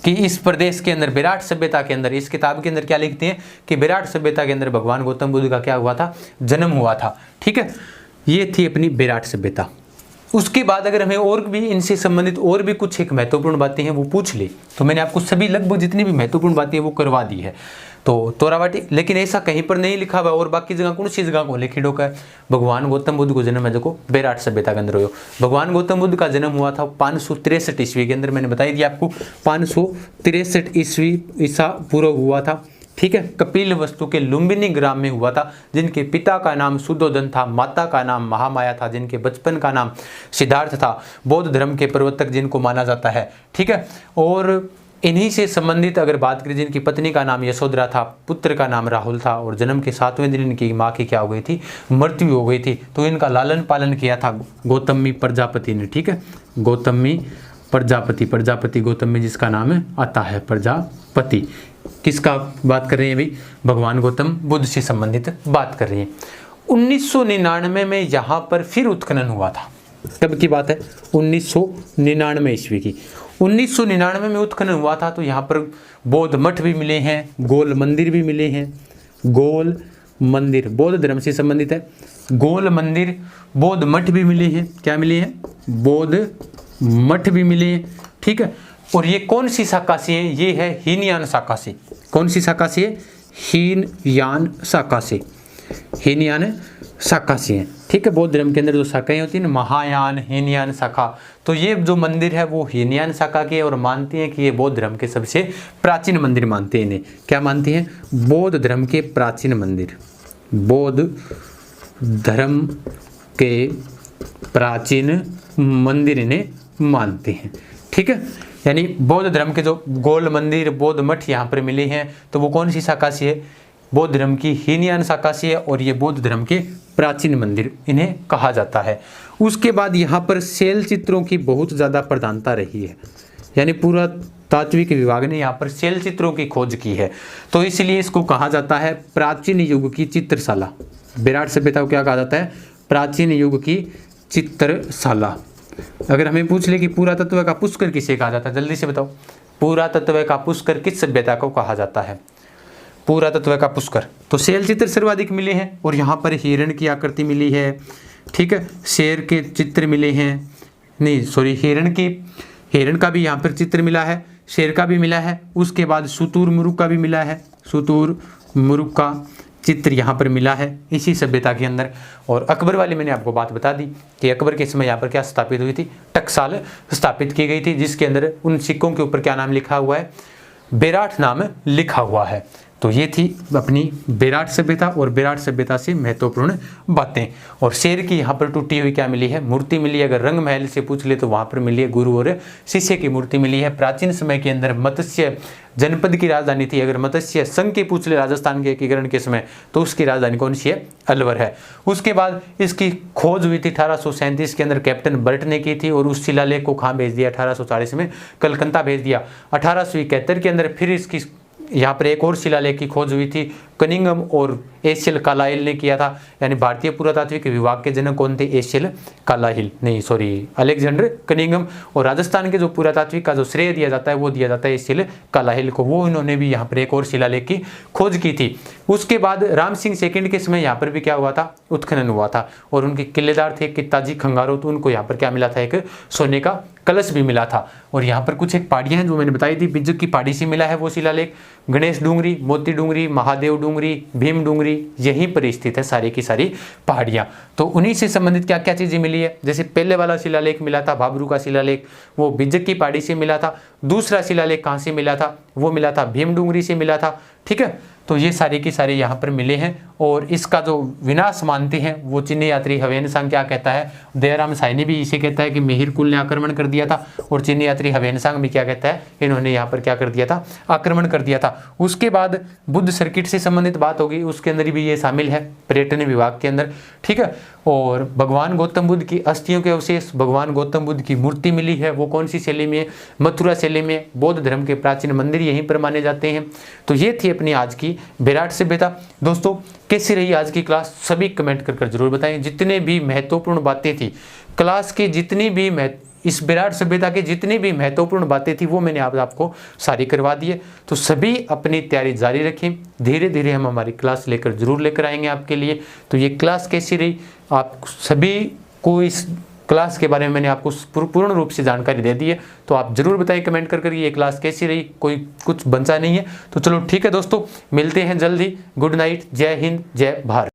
कि इस प्रदेश के अंदर विराट सभ्यता के अंदर, इस किताब के अंदर क्या लिखते हैं कि विराट सभ्यता के अंदर भगवान गौतम बुद्ध का क्या हुआ था, जन्म हुआ था, ठीक है। ये थी अपनी विराट सभ्यता। उसके बाद अगर हमें और भी इनसे संबंधित और भी कुछ एक महत्वपूर्ण बातें हैं वो पूछ ले, तो मैंने आपको सभी लगभग जितनी भी महत्वपूर्ण बातें हैं वो करवा दी है। तो तोरावाटी, लेकिन ऐसा कहीं पर नहीं लिखा हुआ, और बाकी जगह कौन सी जगह को लिखी डोका है, भगवान गौतम बुद्ध को जन्म है जो विराट सभ्यता के अंदर हो। भगवान गौतम बुद्ध का जन्म हुआ था 563 ईस्वी के अंदर, मैंने बताई दिया आपको 563 ईस्वी ईसा पूर्व हुआ था, ठीक है। कपिल वस्तु के लुम्बिनी ग्राम में हुआ था, जिनके पिता का नाम सुद्धोधन था, माता का नाम महामाया था, जिनके बचपन का नाम सिद्धार्थ था, बौद्ध धर्म के प्रवर्तक जिनको माना जाता है, ठीक है। और इन्हीं से संबंधित अगर बात करें, जिनकी पत्नी का नाम यशोधरा था, पुत्र का नाम राहुल था, और जन्म के 7वें दिन इनकी माँ की क्या हो गई थी, मृत्यु हो गई थी। तो इनका लालन पालन किया था गौतमी प्रजापति ने, ठीक है। गौतमी प्रजापति गौतमी जिसका नाम है आता है प्रजापति। किसका बात कर रहे हैं भाई, भगवान गौतम बुद्ध से संबंधित बात कर रहे हैं। 1999 में यहाँ पर फिर उत्खनन हुआ था। कब की बात है, 1999 ईस्वी की। 1999 में उत्खनन हुआ था, तो यहाँ पर बौद्ध मठ भी मिले हैं, गोल मंदिर भी मिले हैं। गोल मंदिर बौद्ध धर्म से संबंधित है। गोल मंदिर, बौद्ध मठ भी मिले हैं। क्या मिले हैं? बौद्ध मठ भी मिले हैं। ठीक है, और ये कौन सी शाखा से है? ये है हीनयान शाखा से। कौन सी शाखा से है? हीनयान शाखा से। हीनयान शाखा से है। ठीक है, बौद्ध धर्म के अंदर जो शाखाएं होती है ना, महायान, हीनयान शाखा, तो ये जो मंदिर है वो हीनयान शाखा के, और मानते हैं कि ये बौद्ध धर्म के सबसे प्राचीन मंदिर मानते हैं इन्हें। क्या मानते हैं? बौद्ध धर्म के प्राचीन मंदिर। बौद्ध धर्म के प्राचीन मंदिर इन्हें मानते हैं। ठीक है, यानी बौद्ध धर्म के जो गोल मंदिर, बौद्ध मठ यहाँ पर मिले हैं, तो वो कौन सी शाखा से है? बौद्ध धर्म की हीनयान शाखा से है, और ये बौद्ध धर्म के प्राचीन मंदिर इन्हें कहा जाता है। उसके बाद यहाँ पर शैल चित्रों की बहुत ज़्यादा प्रधानता रही है, यानी पुरातात्विक विभाग ने यहाँ पर शैल चित्रों की खोज की है, तो इसलिए इसको कहा जाता है प्राचीन युग की चित्रशाला। विराट सभ्यता को क्या कहा जाता है? प्राचीन युग की चित्रशाला। अगर हमें पूछ ले कि पुरातत्व का पुष्कर किसे कहा जाता है, जल्दी से बताओ। पुरातत्व का पुष्कर किस सभ्यता को कहा जाता है? पुरातत्व का पुष्कर। तो शैल चित्र सर्वाधिक मिले हैं, और यहाँ पर हिरण की आकृति मिली है। ठीक है, शेर के चित्र मिले हैं, नहीं सॉरी, हिरण का भी यहाँ पर चित्र मिला है, शेर का भी मिला है। उसके बाद सुतुर मुरुक का भी मिला है, सुतुर मुरुक का चित्र यहाँ पर मिला है इसी सभ्यता के अंदर। और अकबर वाली मैंने आपको बात बता दी कि अकबर के समय यहाँ पर क्या स्थापित हुई थी? टकसाल स्थापित की गई थी, जिसके अंदर उन सिक्कों के ऊपर क्या नाम लिखा हुआ है? बेराट नाम लिखा हुआ है। तो ये थी अपनी बेराट सभ्यता, और बेराट सभ्यता से महत्वपूर्ण बातें। और शेर की यहाँ पर टूटी हुई क्या मिली है? मूर्ति मिली है। अगर रंग महल से पूछ ले तो वहाँ पर मिली है गुरु और शिष्य की मूर्ति मिली है। प्राचीन समय के अंदर मत्स्य जनपद की राजधानी थी। अगर मत्स्य संघ की पूछ ले राजस्थान के एकीकरण के समय, तो उसकी राजधानी कौन सी है? अलवर है। उसके बाद इसकी खोज हुई थी 1837 के अंदर, कैप्टन बर्ट ने की थी, और उस शिलालेख को कहाँ भेज दिया? 1840 में कलकत्ता भेज दिया। 1871 के अंदर फिर इसकी यहाँ पर एक और शिलालेख की खोज हुई थी, कनिंगम और एशियल कालाइल ने किया था। यानी भारतीय पुरातात्विक विभाग के जनक कौन थे? एशियल कालाइल, नहीं सॉरी, अलेक्जेंडर कनिंगम। और राजस्थान के जो पुरातात्विक का जो श्रेय दिया जाता है वो दिया जाता है एशियल कालाइल को। वो इन्होंने भी यहाँ पर एक और शिलालेख की खोज की थी। उसके बाद राम सिंह सेकंड के समय यहाँ पर भी क्या हुआ था? उत्खनन हुआ था, और उनके किलेदार थे कित्ताजी खंगारो, तो उनको यहाँ पर क्या मिला था? एक सोने का कलश भी मिला था। और यहाँ पर कुछ एक पहाड़ियाँ हैं जो मैंने बताई थी, बिज्जक की पहाड़ी से मिला है वो शिलालेख। गणेश डूंगरी, मोती डूंगरी, महादेव डूंगरी, भीम डूंगरी, यहीं पर स्थित है सारी की सारी पहाड़ियाँ। तो उन्हीं से संबंधित क्या क्या चीज़ें मिली है? जैसे पहले वाला शिलालेख मिला था भाबरू का शिलालेख, वो बिज्जक की पहाड़ी से मिला था। दूसरा शिलालेख कहाँ से मिला था? वो मिला था भीम डूंगरी से मिला था। ठीक है, तो ये सारे के सारे यहाँ पर मिले हैं। और इसका जो विनाश मानते हैं वो चीनी यात्री हवेनसांग क्या कहता है? दयाराम साहनी भी इसे कहता है कि मिहिर कुल ने आक्रमण कर दिया था, और चीनी यात्री हवेनसांग भी क्या कहता है? इन्होंने यहाँ पर क्या कर दिया था? आक्रमण कर दिया था। उसके बाद बुद्ध सर्किट से संबंधित बात होगी, उसके अंदर भी ये शामिल है पर्यटन विभाग के अंदर। ठीक है, और भगवान गौतम बुद्ध की अस्थियों के अवशेष, भगवान गौतम बुद्ध की मूर्ति मिली है, वो कौन सी शैली में? मथुरा शैली में। बौद्ध धर्म के प्राचीन मंदिर यहीं पर माने जाते हैं। तो ये थी अपनी आज की विराट सभ्यता। दोस्तों कैसी रही आज की क्लास? सभी कमेंट कर जरूर बताएं। जितने भी महत्वपूर्ण बातें थी क्लास की, जितनी भी इस विराट सभ्यता की जितनी भी महत्वपूर्ण बातें थी वो मैंने आपको सारी करवा दी है। तो सभी अपनी तैयारी जारी रखें, धीरे धीरे हम हमारी क्लास लेकर लेकर आएंगे आपके लिए। तो ये क्लास कैसी रही, आप सभी को इस क्लास के बारे में मैंने आपको पूर्ण रूप से जानकारी दे दी है, तो आप जरूर बताइए कमेंट कर ये क्लास कैसी रही, कोई कुछ बचा नहीं है। तो चलो ठीक है दोस्तों, मिलते हैं जल्द ही। गुड नाइट, जय हिंद, जय भारत।